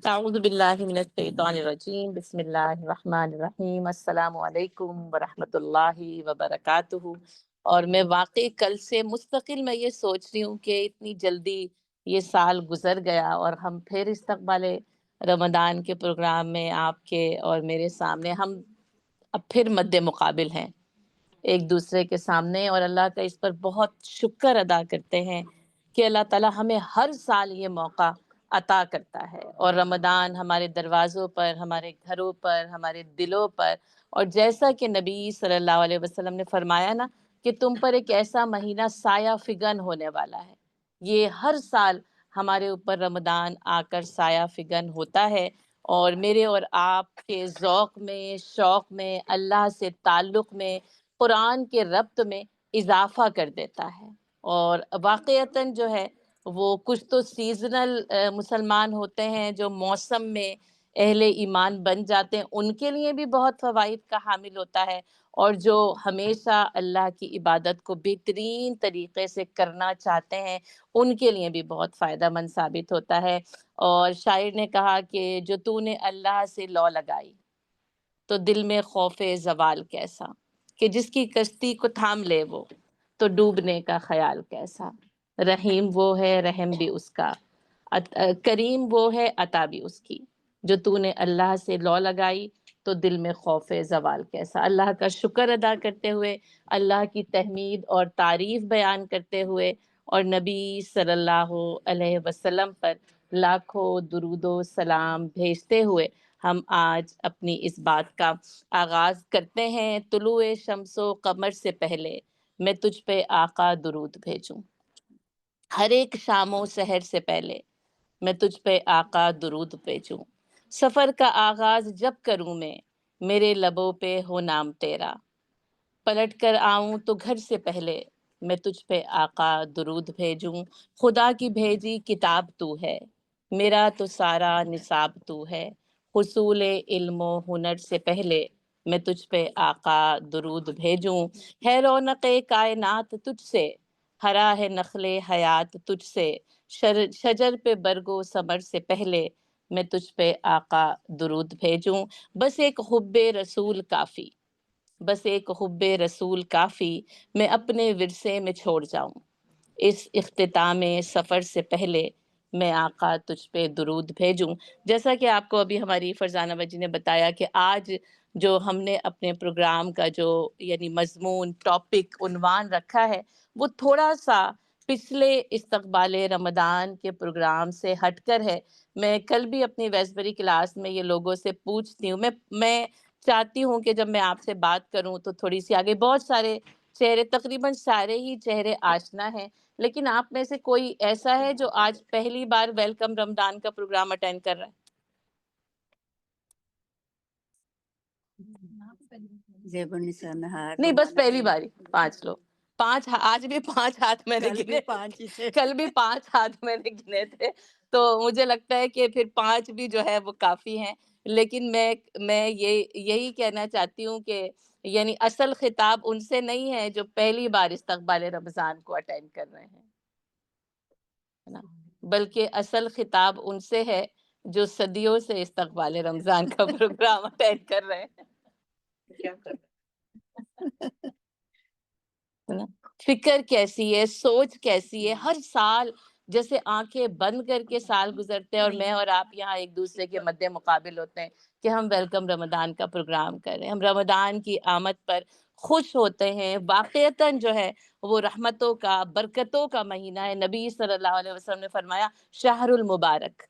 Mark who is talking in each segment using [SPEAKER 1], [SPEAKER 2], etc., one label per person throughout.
[SPEAKER 1] اعوذ باللہ من الشیطان الرجیم، بسم اللہ الرحمن الرحیم، السلام علیکم ورحمۃ اللہ وبرکاتہ۔ اور میں واقعی کل سے مستقل میں یہ سوچ رہی ہوں کہ اتنی جلدی یہ سال گزر گیا اور ہم پھر استقبال رمضان کے پروگرام میں آپ کے اور میرے سامنے ہم اب پھر مد مقابل ہیں ایک دوسرے کے سامنے، اور اللہ کا اس پر بہت شکر ادا کرتے ہیں کہ اللہ تعالیٰ ہمیں ہر سال یہ موقع عطا کرتا ہے، اور رمضان ہمارے دروازوں پر، ہمارے گھروں پر، ہمارے دلوں پر، اور جیسا کہ نبی صلی اللہ علیہ وسلم نے فرمایا نا کہ تم پر ایک ایسا مہینہ سایہ فگن ہونے والا ہے، یہ ہر سال ہمارے اوپر رمضان آ کر سایہ فگن ہوتا ہے، اور میرے اور آپ کے ذوق میں، شوق میں، اللہ سے تعلق میں، قرآن کے ربط میں اضافہ کر دیتا ہے۔ اور واقعتاً جو ہے وہ کچھ تو سیزنل مسلمان ہوتے ہیں جو موسم میں اہل ایمان بن جاتے ہیں، ان کے لیے بھی بہت فوائد کا حامل ہوتا ہے، اور جو ہمیشہ اللہ کی عبادت کو بہترین طریقے سے کرنا چاہتے ہیں ان کے لیے بھی بہت فائدہ مند ثابت ہوتا ہے۔ اور شاعر نے کہا کہ جو تو نے اللہ سے لو لگائی تو دل میں خوف زوال کیسا، کہ جس کی کشتی کو تھام لے وہ تو ڈوبنے کا خیال کیسا، رحیم وہ ہے رحم بھی اس کا، کریم وہ ہے عطا بھی اس کی، جو تو نے اللہ سے لو لگائی تو دل میں خوف زوال کیسا۔ اللہ کا شکر ادا کرتے ہوئے، اللہ کی تحمید اور تعریف بیان کرتے ہوئے، اور نبی صلی اللہ علیہ وسلم پر لاکھوں درود و سلام بھیجتے ہوئے ہم آج اپنی اس بات کا آغاز کرتے ہیں۔ طلوع شمس و قمر سے پہلے میں تجھ پہ آقا درود بھیجوں، ہر ایک شام و سحر سے پہلے میں تجھ پہ آقا درود بھیجوں، سفر کا آغاز جب کروں میں میرے لبوں پہ ہو نام تیرا، پلٹ کر آؤں تو گھر سے پہلے میں تجھ پہ آقا درود بھیجوں، خدا کی بھیجی کتاب تو ہے، میرا تو سارا نصاب تو ہے، حصول علم و ہنر سے پہلے میں تجھ پہ آقا درود بھیجوں، ہے رونق کائنات تجھ سے، ہرا ہے نخل حیات تجھ سے، شجر پہ برگ و ثمر سے پہلے میں تجھ پہ آقا درود بھیجوں، بس ایک حب رسول کافی، بس ایک حب رسول کافی، میں اپنے ورثے میں چھوڑ جاؤں، اس اختتام سفر سے پہلے میں آقا تجھ پہ درود بھیجوں۔ جیسا کہ آپ کو ابھی ہماری فرزانہ بجی نے بتایا کہ آج جو ہم نے اپنے پروگرام کا جو یعنی مضمون، ٹاپک، عنوان رکھا ہے وہ تھوڑا سا پچھلے استقبال رمضان کے پروگرام سے ہٹ کر ہے۔ میں کل بھی اپنی ویسبری کلاس میں یہ لوگوں سے پوچھتی ہوں، میں چاہتی ہوں کہ جب میں آپ سے بات کروں تو تھوڑی سی آگے، بہت سارے چہرے، تقریباً سارے ہی چہرے آشنا ہیں، لیکن آپ میں سے کوئی ایسا ہے جو آج پہلی بار ویلکم رمضان کا پروگرام اٹینڈ کر رہا ہے؟
[SPEAKER 2] زیب النساء نہار
[SPEAKER 1] نہیں، بس پہلی باری 5 لوگ، آج بھی 5 ہاتھ میں نے گنے، کل بھی 5 ہاتھ میں نے گنے تھے، تو مجھے لگتا ہے کہ پھر 5 بھی جو ہے وہ کافی ہیں۔ لیکن میں یہی کہنا چاہتی ہوں کہ یعنی اصل خطاب ان سے نہیں ہے جو پہلی بار استقبال رمضان کو اٹینڈ کر رہے ہیں، ہے نا، بلکہ اصل خطاب ان سے ہے جو صدیوں سے استقبال رمضان کا پروگرام اٹینڈ کر رہے ہیں۔ کیا کر نا، فکر کیسی ہے، سوچ کیسی ہے، ہر سال جیسے آنکھیں بند کر کے سال گزرتے ہیں، اور میں اور آپ یہاں ایک دوسرے کے مد مقابل ہوتے ہیں کہ ہم ویلکم رمضان کا پروگرام کر رہے ہیں، ہم رمضان کی آمد پر خوش ہوتے ہیں۔ واقعتاً جو ہے وہ رحمتوں کا، برکتوں کا مہینہ ہے۔ نبی صلی اللہ علیہ وسلم نے فرمایا شہر المبارک،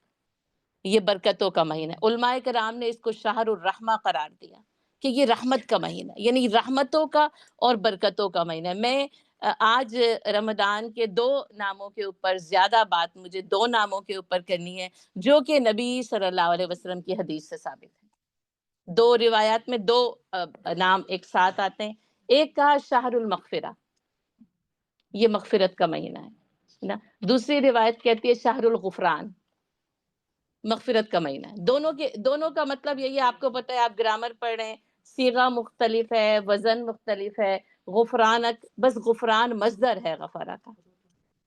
[SPEAKER 1] یہ برکتوں کا مہینہ ہے۔ علماء کرام نے اس کو شہر الرحمہ قرار دیا کہ یہ رحمت کا مہینہ، یعنی رحمتوں کا اور برکتوں کا مہینہ ہے۔ میں آج رمضان کے 2 ناموں کے اوپر زیادہ بات مجھے 2 ناموں کے اوپر کرنی ہے جو کہ نبی صلی اللہ علیہ وسلم کی حدیث سے ثابت ہے۔ 2 روایات میں 2 نام ایک ساتھ آتے ہیں۔ ایک کہا شہر المغفرہ، یہ مغفرت کا مہینہ ہے نا، دوسری روایت کہتی ہے شہر الغفران، مغفرت کا مہینہ ہے۔ دونوں کا مطلب یہی ہے، آپ کو پتہ ہے، آپ گرامر پڑھ رہے ہیں، صیغہ مختلف ہے، وزن مختلف ہے۔ غفرانک، بس غفران مصدر ہے غفرہ کا،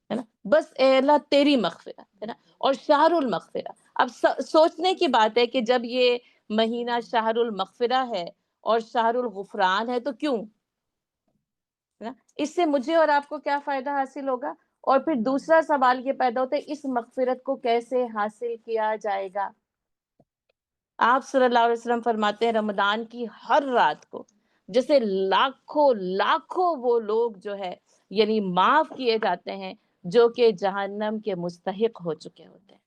[SPEAKER 1] ہے نا. بس اے اللہ تیری مغفرت ہے نا. اور شہر المغفرہ، اب سوچنے کی بات ہے کہ جب یہ مہینہ شہر المغفرہ ہے اور شہر الغفران ہے تو کیوں ہے نا. اس سے مجھے اور آپ کو کیا فائدہ حاصل ہوگا؟ اور پھر دوسرا سوال یہ پیدا ہوتا ہے اس مغفرت کو کیسے حاصل کیا جائے گا؟ آپ صلی اللہ علیہ وسلم فرماتے ہیں رمضان کی ہر رات کو جیسے لاکھوں لاکھوں وہ لوگ جو ہے یعنی معاف کیے جاتے ہیں جو کہ جہنم کے مستحق ہو چکے ہوتے ہیں،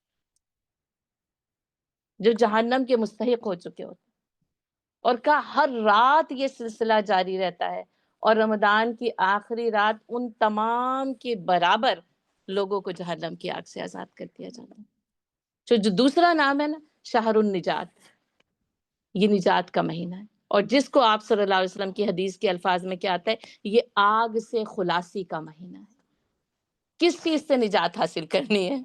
[SPEAKER 1] جو جہنم کے مستحق ہو چکے ہوتے ہیں. اور کا ہر رات یہ سلسلہ جاری رہتا ہے، اور رمضان کی آخری رات ان تمام کے برابر لوگوں کو جہنم کی آگ سے آزاد کر دیا جاتا ہے. جو دوسرا نام ہے نا شہر النجات، یہ نجات کا مہینہ ہے. اور جس کو آپ صلی اللہ علیہ وسلم کی حدیث کے الفاظ میں کیا آتا ہے، یہ آگ سے خلاصی کا مہینہ ہے. کس چیز سے نجات حاصل کرنی ہے؟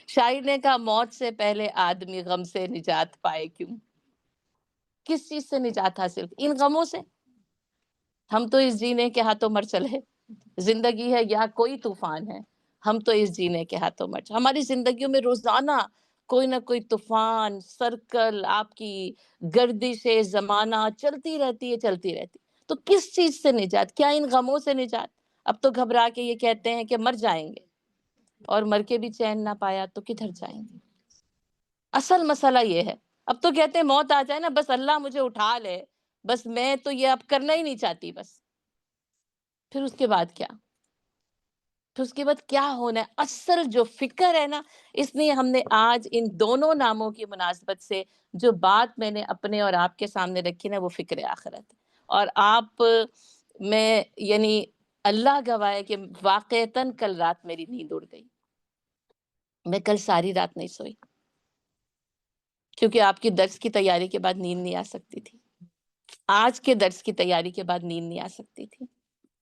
[SPEAKER 1] شاعر نے کہا موت سے پہلے آدمی غم سے نجات پائے کیوں. کس چیز سے نجات حاصل؟ ان غموں سے. ہم تو اس جینے کے ہاتھوں مر چلے. زندگی ہے یا کوئی طوفان ہے، ہم تو اس جینے کے ہاتھوں مر چلے. ہماری زندگیوں میں روزانہ کوئی نہ کوئی طوفان، سرکل، آپ کی گردش زمانہ چلتی رہتی ہے چلتی رہتی. تو کس چیز سے نجات؟ کیا ان غموں سے نجات؟ اب تو گھبرا کے یہ کہتے ہیں کہ مر جائیں گے، اور مر کے بھی چین نہ پایا تو کدھر جائیں گے؟ اصل مسئلہ یہ ہے. اب تو کہتے ہیں موت آ جائے نا بس اللہ مجھے اٹھا لے، بس میں تو یہ اب کرنا ہی نہیں چاہتی بس. پھر اس کے بعد کیا؟ پھر اس کے بعد کیا ہونا ہے؟ اصل جو فکر ہے نا، اس لیے ہم نے آج ان دونوں ناموں کی مناسبت سے جو بات میں نے اپنے اور آپ کے سامنے رکھی نا، وہ فکر آخرت. اور آپ میں یعنی اللہ گواہ ہے کہ واقعتاً کل رات میری نیند اڑ گئی. میں کل ساری رات نہیں سوئی کیونکہ آپ کی درس کی تیاری کے بعد نیند نہیں آ سکتی تھی، آج کے درس کی تیاری کے بعد نیند نہیں آ سکتی تھی.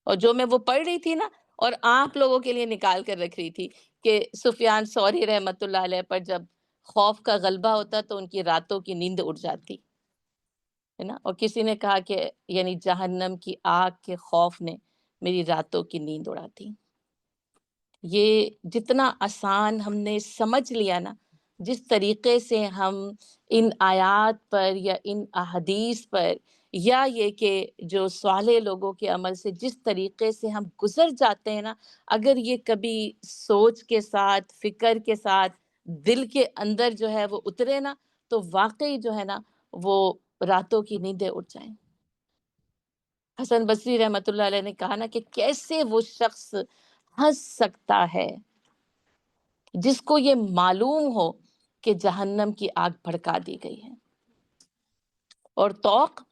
[SPEAKER 1] اور جو میں وہ پڑھ رہی تھی نا، اور آپ لوگوں کے لیے نکال کر رکھ رہی تھی کہ سفیان ثوری رحمت اللہ علیہ پر جب خوف کا غلبہ ہوتا تو ان کی راتوں کی نیند اڑ جاتی ہے نا. اور کسی نے کہا کہ یعنی جہنم کی آگ کے خوف نے میری راتوں کی نیند اڑا دی. یہ جتنا آسان ہم نے سمجھ لیا نا، جس طریقے سے ہم ان آیات پر یا ان احادیث پر یا یہ کہ جو صالح لوگوں کے عمل سے جس طریقے سے ہم گزر جاتے ہیں نا، اگر یہ کبھی سوچ کے ساتھ، فکر کے ساتھ دل کے اندر جو ہے وہ اترے نا، تو واقعی جو ہے نا وہ راتوں کی نیندیں اٹھ جائیں. حسن بصری رحمت اللہ علیہ نے کہا نا کہ کیسے وہ شخص ہنس سکتا ہے جس کو یہ معلوم ہو کہ جہنم کی آگ بھڑکا دی گئی ہے اور طوق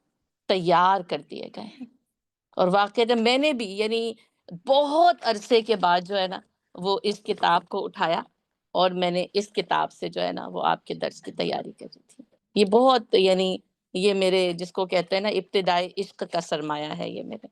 [SPEAKER 1] تیار کر دیے گئے ہیں. اور واقعی میں نے بھی یعنی بہت عرصے کے بعد جو ہے نا وہ اس کتاب کو اٹھایا، اور میں نے اس کتاب سے جو ہے نا وہ آپ کے درس کی تیاری کری تھی. یہ بہت یعنی یہ میرے جس کو کہتے ہیں نا ابتدائی عشق کا سرمایہ ہے یہ میرے.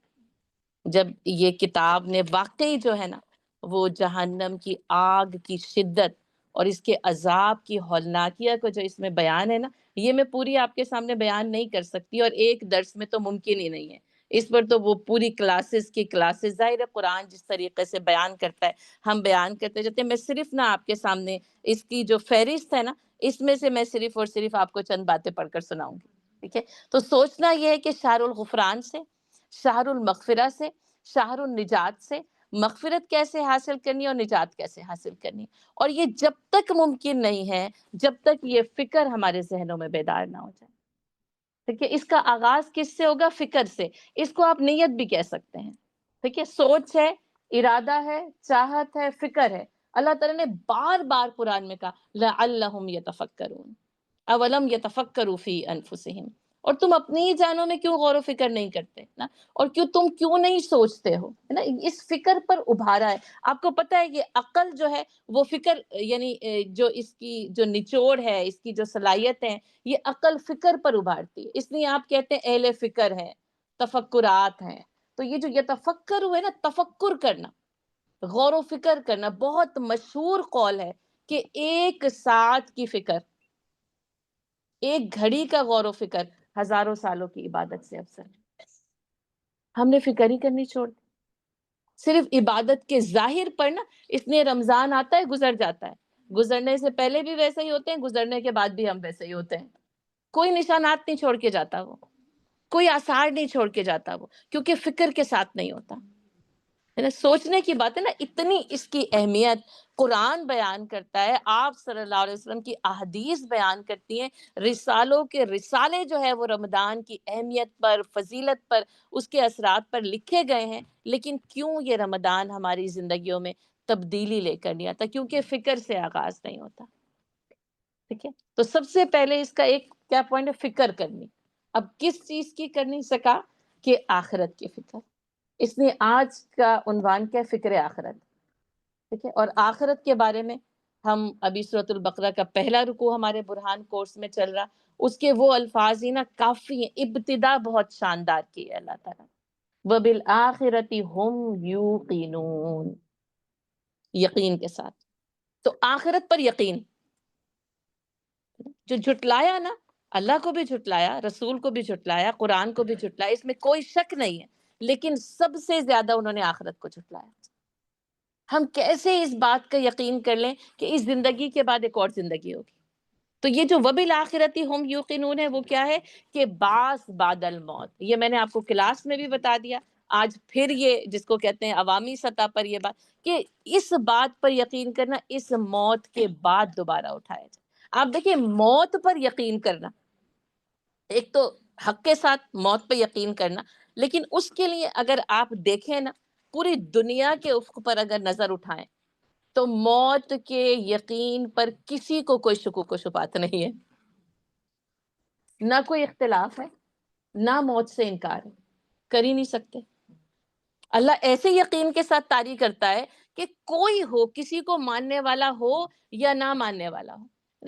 [SPEAKER 1] جب یہ کتاب نے واقعی جو ہے نا وہ جہنم کی آگ کی شدت اور اس کے عذاب کی ہولناکیت کو جو اس میں بیان ہے نا، یہ میں پوری آپ کے سامنے بیان نہیں کر سکتی، اور ایک درس میں تو ممکن ہی نہیں ہے. اس پر تو وہ پوری کلاسز کی کلاسز، ظاہر ہے قرآن جس طریقے سے بیان کرتا ہے ہم بیان کرتے جاتے ہیں. میں صرف نہ آپ کے سامنے اس کی جو فہرست ہے نا، اس میں سے میں صرف اور صرف آپ کو چند باتیں پڑھ کر سناؤں گی. ٹھیک ہے؟ تو سوچنا یہ ہے کہ شہر الغفران سے، شہر المغفرہ سے، شہر النجات سے مغفرت کیسے حاصل کرنی اور نجات کیسے حاصل کرنی. اور یہ جب تک ممکن نہیں ہے جب تک یہ فکر ہمارے ذہنوں میں بیدار نہ ہو جائے. ٹھیک ہے؟ اس کا آغاز کس سے ہوگا؟ فکر سے. اس کو آپ نیت بھی کہہ سکتے ہیں. ٹھیک ہے؟ سوچ ہے، ارادہ ہے، چاہت ہے، فکر ہے. اللہ تعالیٰ نے بار بار قرآن میں کہا لعلہم یتفکرون اولم یتفکروا فی انفسہم. اور تم اپنی ہی جانوں میں کیوں غور و فکر نہیں کرتے نا؟ اور تم کیوں نہیں سوچتے ہو ہے نا؟ اس فکر پر ابھارا ہے. آپ کو پتہ ہے یہ عقل جو ہے وہ فکر یعنی جو اس کی جو نچوڑ ہے، اس کی جو صلاحیت ہے، یہ عقل فکر پر ابھارتی ہے. اس لیے آپ کہتے ہیں اہل فکر ہیں، تفکرات ہیں. تو یہ جو یتفکر ہوئے نا، تفکر کرنا، غور و فکر کرنا، بہت مشہور قول ہے کہ ایک ساتھ کی فکر، ایک گھڑی کا غور و فکر ہزاروں سالوں کی عبادت سے افضل ہے. ہم نے فکر ہی کرنی چھوڑ دی. صرف عبادت کے ظاہر پر نا، اس لیے رمضان آتا ہے گزر جاتا ہے، گزرنے سے پہلے بھی ویسے ہی ہوتے ہیں، گزرنے کے بعد بھی ہم ویسے ہی ہوتے ہیں، کوئی نشانات نہیں چھوڑ کے جاتا وہ، کوئی آثار نہیں چھوڑ کے جاتا وہ، کیونکہ فکر کے ساتھ نہیں ہوتا ہے نا۔ سوچنے کی بات ہے نا، اتنی اس کی اہمیت قرآن بیان کرتا ہے، آپ صلی اللہ علیہ وسلم کی احادیث بیان کرتی ہیں، رسالوں کے رسالے جو ہے وہ رمضان کی اہمیت پر، فضیلت پر، اس کے اثرات پر لکھے گئے ہیں، لیکن کیوں یہ رمضان ہماری زندگیوں میں تبدیلی لے کر نہیں آتا؟ کیونکہ فکر سے آغاز نہیں ہوتا، ٹھیک ہے؟ تو سب سے پہلے اس کا ایک کیا پوائنٹ ہے؟ فکر کرنی۔ اب کس چیز کی کرنی سکا؟ کہ آخرت کی فکر۔ اس نے آج کا عنوان کیا؟ فکر آخرت، ٹھیک ہے؟ اور آخرت کے بارے میں ہم ابھی سورۃ البقرہ کا پہلا رکوع ہمارے برہان کورس میں چل رہا، اس کے وہ الفاظ ہی نا کافی ہیں، ابتدا بہت شاندار کی ہے اللہ تعالیٰ، وَبِالْآخِرَةِ هُمْ يُوقِنُونَ، یقین کے ساتھ۔ تو آخرت پر یقین، جو جھٹلایا نا، اللہ کو بھی جھٹلایا، رسول کو بھی جھٹلایا، قرآن کو بھی جھٹلایا، اس میں کوئی شک نہیں ہے، لیکن سب سے زیادہ انہوں نے آخرت کو جھٹلایا۔ ہم کیسے اس بات کا یقین کر لیں کہ اس زندگی کے بعد ایک اور زندگی ہوگی؟ تو یہ جو وَبِالْآخِرَةِ هُمْ يُوقِنُونَ ہے، وہ کیا ہے؟ کہ بعث بعد الموت۔ یہ میں نے آپ کو کلاس میں بھی بتا دیا، آج پھر یہ جس کو کہتے ہیں عوامی سطح پر یہ بات، کہ اس بات پر یقین کرنا اس موت کے بعد دوبارہ اٹھایا جائے۔ آپ دیکھیں، موت پر یقین کرنا، ایک تو حق کے ساتھ موت پہ یقین کرنا، لیکن اس کے لیے اگر آپ دیکھیں نا، پوری دنیا کے افق پر اگر نظر اٹھائیں تو موت کے یقین پر کسی کو کوئی شکوک و شبہات نہیں ہے، نہ کوئی اختلاف ہے، نہ موت سے انکار ہے، کر ہی نہیں سکتے۔ اللہ ایسے یقین کے ساتھ طاری کرتا ہے کہ کوئی ہو، کسی کو ماننے والا ہو یا نہ ماننے والا ہو،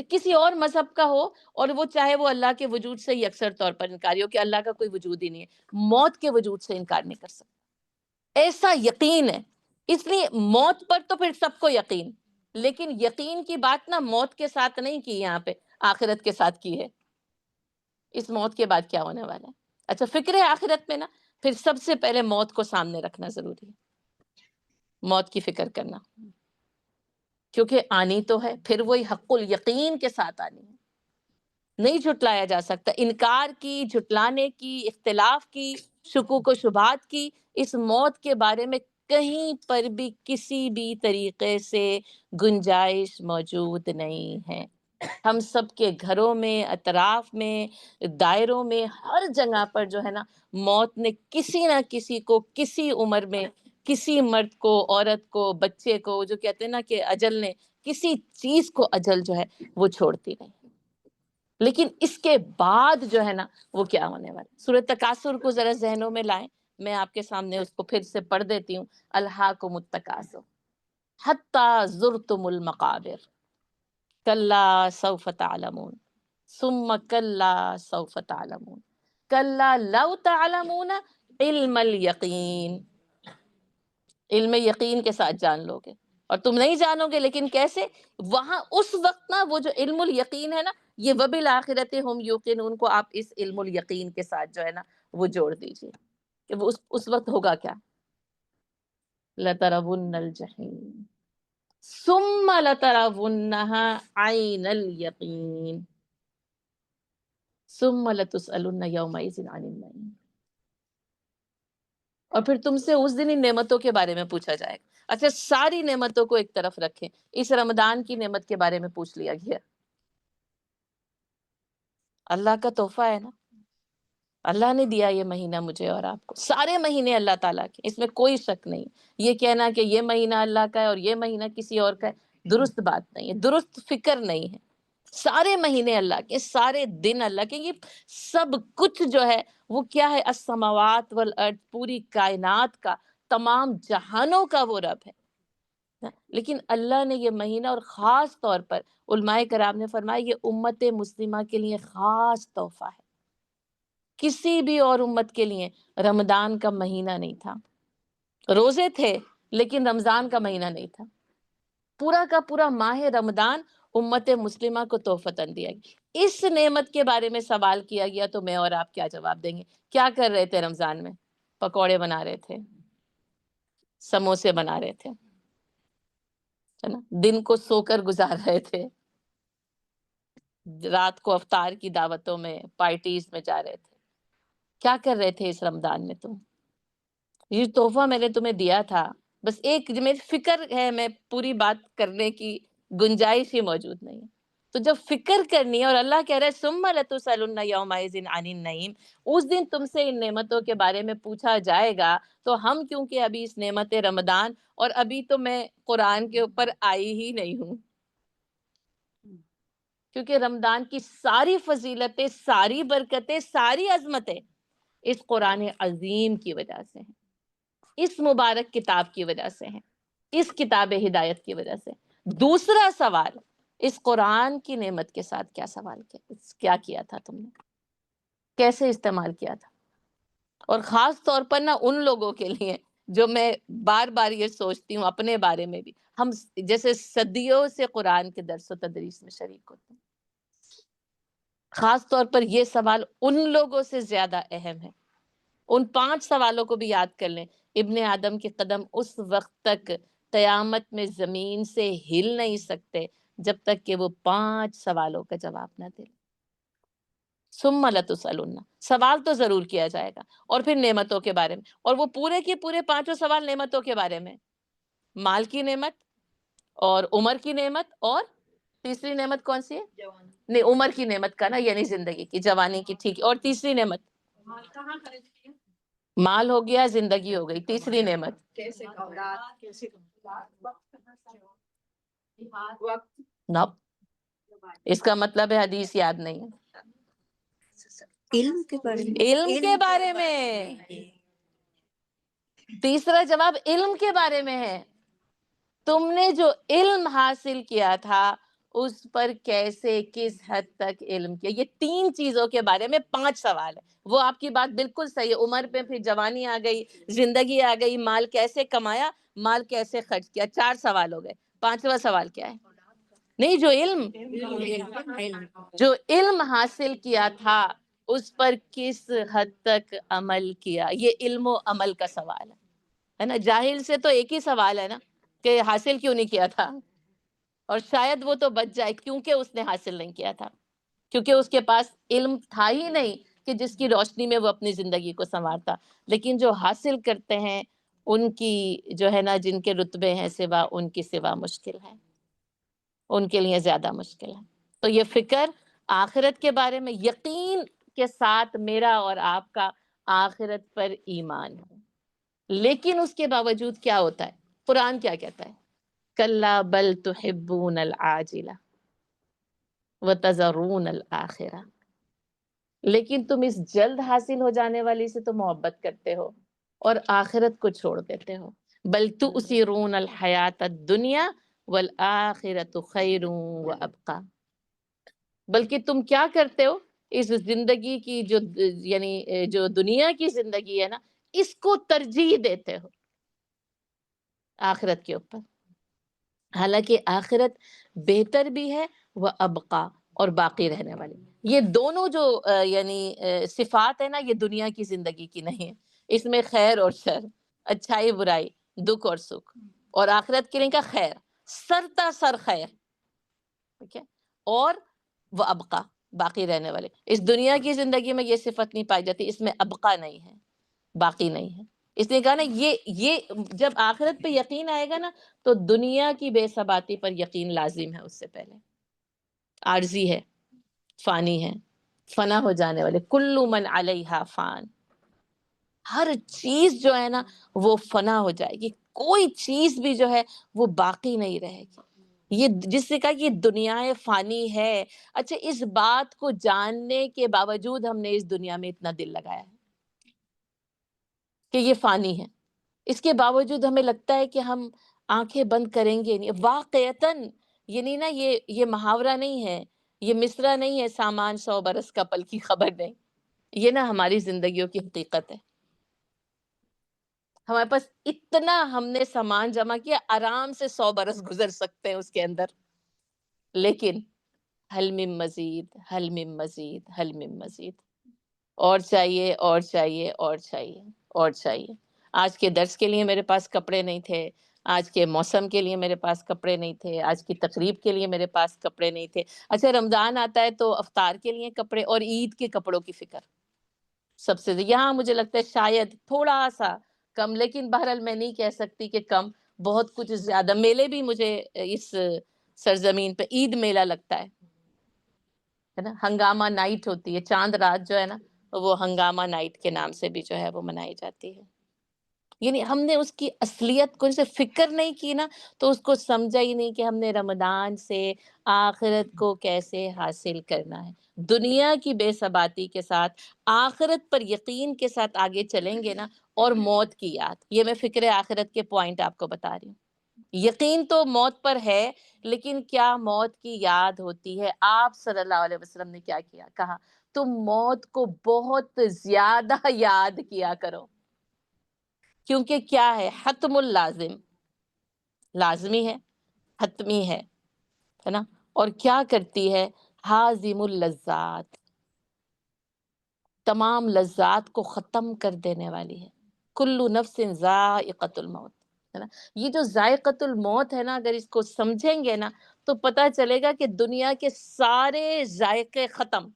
[SPEAKER 1] کسی اور مذہب کا ہو، اور وہ چاہے وہ اللہ کے وجود سے ہی اکثر طور پر انکاری ہو کہ اللہ کا کوئی وجود ہی نہیں ہے، موت کے وجود سے انکار نہیں کر سکتا، ایسا یقین ہے۔ اس لیے موت پر تو پھر سب کو یقین، لیکن یقین کی بات نا موت کے ساتھ نہیں کی یہاں پہ، آخرت کے ساتھ کی ہے۔ اس موت کے بعد کیا ہونے والا ہے؟ اچھا، فکر آخرت میں نا پھر سب سے پہلے موت کو سامنے رکھنا ضروری ہے، موت کی فکر کرنا، کیونکہ آنی تو ہے، پھر وہی حق الیقین کے ساتھ آنی ہے، نہیں جھٹلایا جا سکتا۔ انکار کی، جھٹلانے کی، اختلاف کی، شکوک و شبہات کی، اس موت کے بارے میں کہیں پر بھی کسی بھی طریقے سے گنجائش موجود نہیں ہے۔ ہم سب کے گھروں میں، اطراف میں، دائروں میں، ہر جگہ پر جو ہے نا، موت نے کسی نہ کسی کو کسی عمر میں، کسی مرد کو، عورت کو، بچے کو، جو کہتے ہیں نا کہ اجل نے کسی چیز کو اجل جو ہے وہ چھوڑتی نہیں۔ لیکن اس کے بعد جو ہے نا وہ کیا ہونے والا؟ سورہ تکاثر کو ذرا ذہنوں میں لائیں، میں آپ کے سامنے اس کو پھر سے پڑھ دیتی ہوں۔ الہاکم التکاثر حتی زرتم المقابر کلا سوف تعلمون ثم کلا سوف تعلمون کلا لو تعلمون علم الیقین۔ علم یقین کے ساتھ جان لو گے، اور تم نہیں جانو گے، لیکن کیسے؟ وہاں اس وقت نا وہ جو علم الیقین ہے نا، یہ وبالآخرۃ ہم یوقنون کو آپ اس علم الیقین کے ساتھ جو ہے نا وہ جوڑ دیجئے کہ وہ اس وقت ہوگا کیا؟ لَتَرَوُنَّ الْجَحِيمَ ثُمَّ لَتَرَوُنَّهَا عَيْنَ الْيَقِينِ ثُمَّ لَتُسْأَلُنَّ يَوْمَئِذٍ عَنِ النَّعِيمِ۔ اور پھر تم سے اس دن ان نعمتوں کے بارے میں پوچھا جائے گا۔ اچھا، ساری نعمتوں کو ایک طرف رکھیں، اس رمضان کی نعمت کے بارے میں پوچھ لیا گیا، اللہ کا تحفہ ہے نا، اللہ نے دیا یہ مہینہ مجھے اور آپ کو، سارے مہینے اللہ تعالیٰ کے، اس میں کوئی شک نہیں۔ یہ کہنا کہ یہ مہینہ اللہ کا ہے اور یہ مہینہ کسی اور کا ہے، درست بات نہیں ہے، درست فکر نہیں ہے۔ سارے مہینے اللہ کے، سارے دن اللہ کے، یہ سب کچھ جو ہے وہ کیا ہے؟ السماوات والارض، پوری کائنات کا، تمام جہانوں کا وہ رب ہے۔ لیکن اللہ نے یہ مہینہ، اور خاص طور پر علماء کرام نے فرمایا یہ امت مسلمہ کے لیے خاص تحفہ ہے، کسی بھی اور امت کے لیے رمضان کا مہینہ نہیں تھا۔ روزے تھے لیکن رمضان کا مہینہ نہیں تھا، پورا کا پورا ماہ رمضان امت مسلمہ کو تحفتاً دیا گیا۔ اس نعمت کے بارے میں سوال کیا گیا تو میں اور آپ کیا جواب دیں گے؟ کیا کر رہے تھے رمضان میں؟ پکوڑے بنا رہے تھے، سموسے بنا رہے تھے، ہے نا، دن کو سو کر گزار رہے تھے، رات کو افطار کی دعوتوں میں پارٹیز میں جا رہے تھے. کیا کر رہے تھے اس رمضان میں تم؟ یہ تحفہ میں نے تمہیں دیا تھا، بس ایک جو میری فکر ہے، میں پوری بات کرنے کی گنجائش ہی موجود نہیں ہے. تو جب فکر کرنی ہے اور اللہ کہہ رہا ہے ثم لتسألن یومئذ عن النعیم، اس دن تم سے ان نعمتوں کے بارے میں پوچھا جائے گا. تو ہم کیونکہ ابھی اس نعمت رمضان، اور ابھی تو میں قرآن کے اوپر آئی ہی نہیں ہوں، کیونکہ رمضان کی ساری فضیلتیں، ساری برکتیں، ساری عظمتیں اس قرآن عظیم کی وجہ سے ہیں، اس مبارک کتاب کی وجہ سے ہیں، اس کتاب ہدایت کی وجہ سے. دوسرا سوال، اس قرآن کی نعمت کے ساتھ کیا کیا تھا تم نے، کیسے استعمال کیا تھا؟ اور خاص طور پر نا ان لوگوں کے لیے جو میں بار بار یہ سوچتی ہوں اپنے بارے میں بھی، ہم جیسے صدیوں سے قرآن کے درس و تدریس میں شریک ہوتے ہیں، خاص طور پر یہ سوال ان لوگوں سے زیادہ اہم ہے. ان 5 سوالوں کو بھی یاد کر لیں. ابن آدم کے قدم اس وقت تک قیامت میں زمین سے ہل نہیں سکتے جب تک کہ وہ 5 سوالوں کا جواب نہ دے. ثم لتسألن، سوال تو ضرور کیا جائے گا، اور پھر نعمتوں کے بارے میں، اور وہ پورے کے پورے 5 سوال نعمتوں کے بارے میں. مال کی نعمت، اور عمر کی نعمت، اور تیسری نعمت کون سی ہے؟ نہیں، عمر کی نعمت کا نا، یعنی زندگی کی، جوانی کی، ٹھیک ہے. اور تیسری نعمت مال ہو گیا، زندگی ہو گئی. تیسری نعمت نب، اس کا مطلب ہے حدیث یاد نہیں ہے.
[SPEAKER 2] علم کے بارے میں،
[SPEAKER 1] علم کے بارے میں تیسرا جواب علم کے بارے میں ہے. تم نے جو علم حاصل کیا تھا اس پر کیسے، کس حد تک علم کیا، یہ 3 چیزوں کے بارے میں 5 سوال ہے. وہ آپ کی بات بالکل صحیح ہے، عمر پہ پھر جوانی آ گئی، زندگی آ گئی، مال کیسے کمایا، مال کیسے خرچ کیا. 4 سوال ہو گئے. 5واں سوال کیا ہے؟ نہیں، جو علم حاصل کیا تھا اس پر کس حد تک عمل کیا. یہ علم و عمل کا سوال ہے نا. جاہل سے تو ایک ہی سوال ہے نا کہ حاصل کیوں نہیں کیا تھا، اور شاید وہ تو بچ جائے کیونکہ اس نے حاصل نہیں کیا تھا، کیونکہ اس کے پاس علم تھا ہی نہیں کہ جس کی روشنی میں وہ اپنی زندگی کو سنوارتا. لیکن جو حاصل کرتے ہیں ان کی جو ہے نا، جن کے رتبے ہیں سوا ان کی، سوا مشکل ہے، ان کے لیے زیادہ مشکل ہے. تو یہ فکر آخرت کے بارے میں، یقین کے ساتھ میرا اور آپ کا آخرت پر ایمان ہے. لیکن اس کے باوجود کیا ہوتا ہے؟ قرآن کیا کہتا ہے؟ کلا بل تحبون العاجلہ وتذرون الآخرہ. لیکن تم اس جلد حاصل ہو جانے والی سے تو محبت کرتے ہو اور آخرت کو چھوڑ دیتے ہو. بل تؤثرون الحیات الدنیا والآخرۃ خیر وابقی. بلکہ تم کیا کرتے ہو، اس زندگی کی جو یعنی جو دنیا کی زندگی ہے نا، اس کو ترجیح دیتے ہو آخرت کے اوپر. حالانکہ آخرت بہتر بھی ہے، وہ ابقا، اور باقی رہنے والی. یہ دونوں جو یعنی صفات ہے نا، یہ دنیا کی زندگی کی نہیں ہے. اس میں خیر اور شر، اچھائی برائی، دکھ اور سکھ. اور آخرت کے لیے کا خیر، سرتا سر خیر، ٹھیک ہے، اور وہ ابقا، باقی رہنے والے. اس دنیا کی زندگی میں یہ صفت نہیں پائی جاتی، اس میں ابقا نہیں ہے، باقی نہیں ہے. اس نے کہا نا، یہ جب آخرت پہ یقین آئے گا نا تو دنیا کی بے ثباتی پر یقین لازم ہے. اس سے پہلے عارضی ہے، فانی ہے، فنا ہو جانے والے. کل من علیہا فان، ہر چیز جو ہے نا وہ فنا ہو جائے گی، کوئی چیز بھی جو ہے وہ باقی نہیں رہے گی. یہ جس سے کہا کہ یہ دنیا فانی ہے. اچھا، اس بات کو جاننے کے باوجود ہم نے اس دنیا میں اتنا دل لگایا ہے کہ یہ فانی ہے، اس کے باوجود ہمیں لگتا ہے کہ ہم آنکھیں بند کریں گے نہیں. واقعتاً یہ نہیں نا، یہ محاورہ نہیں ہے، یہ مصرع نہیں ہے، سامان 100 برس کا پل کی خبر نہیں. یہ نا ہماری زندگیوں کی حقیقت ہے. ہمارے پاس اتنا ہم نے سامان جمع کیا، آرام سے 100 برس گزر سکتے ہیں اس کے اندر. لیکن حل من مزید، حل من مزید، حل من مزید، اور چاہیے، اور چاہیے، اور چاہیے، اور چاہیے. آج کے درس کے لیے میرے پاس کپڑے نہیں تھے، آج کے موسم کے لیے میرے پاس کپڑے نہیں تھے، آج کی تقریب کے لیے میرے پاس کپڑے نہیں تھے۔ اچھا رمضان آتا ہے تو افطار کے لیے کپڑے اور عید کے کپڑوں کی فکر سب سے یہاں مجھے لگتا ہے شاید تھوڑا سا کم، لیکن بہرحال میں نہیں کہہ سکتی کہ کم، بہت کچھ زیادہ۔ میلے بھی مجھے اس سرزمین پہ عید میلہ لگتا ہے نا، ہنگامہ نائٹ ہوتی ہے، چاند رات جو ہے نا وہ ہنگامہ نائٹ کے نام سے بھی جو ہے وہ منائی جاتی ہے۔ یعنی ہم نے اس کی اصلیت کو سے فکر نہیں کی نا، تو اس کو سمجھا ہی نہیں کہ ہم نے رمضان سے آخرت کو کیسے حاصل کرنا ہے۔ دنیا کی بے ثباتی کے ساتھ آخرت پر یقین کے ساتھ آگے چلیں گے نا، اور موت کی یاد، یہ میں فکر آخرت کے پوائنٹ آپ کو بتا رہی ہوں۔ یقین تو موت پر ہے، لیکن کیا موت کی یاد ہوتی ہے؟ آپ صلی اللہ علیہ وسلم نے کیا کیا؟ کہا تم موت کو بہت زیادہ یاد کیا کرو، کیونکہ کیا ہے؟ حتم اللازم، لازمی ہے، حتمی ہے نا۔ اور کیا کرتی ہے؟ ہاضم اللذات، تمام لذات کو ختم کر دینے والی ہے۔ کل نفس ذائقۃ الموت، ہے نا۔ یہ جو ذائقۃ الموت ہے نا، اگر اس کو سمجھیں گے نا تو پتہ چلے گا کہ دنیا کے سارے ذائقے ختم،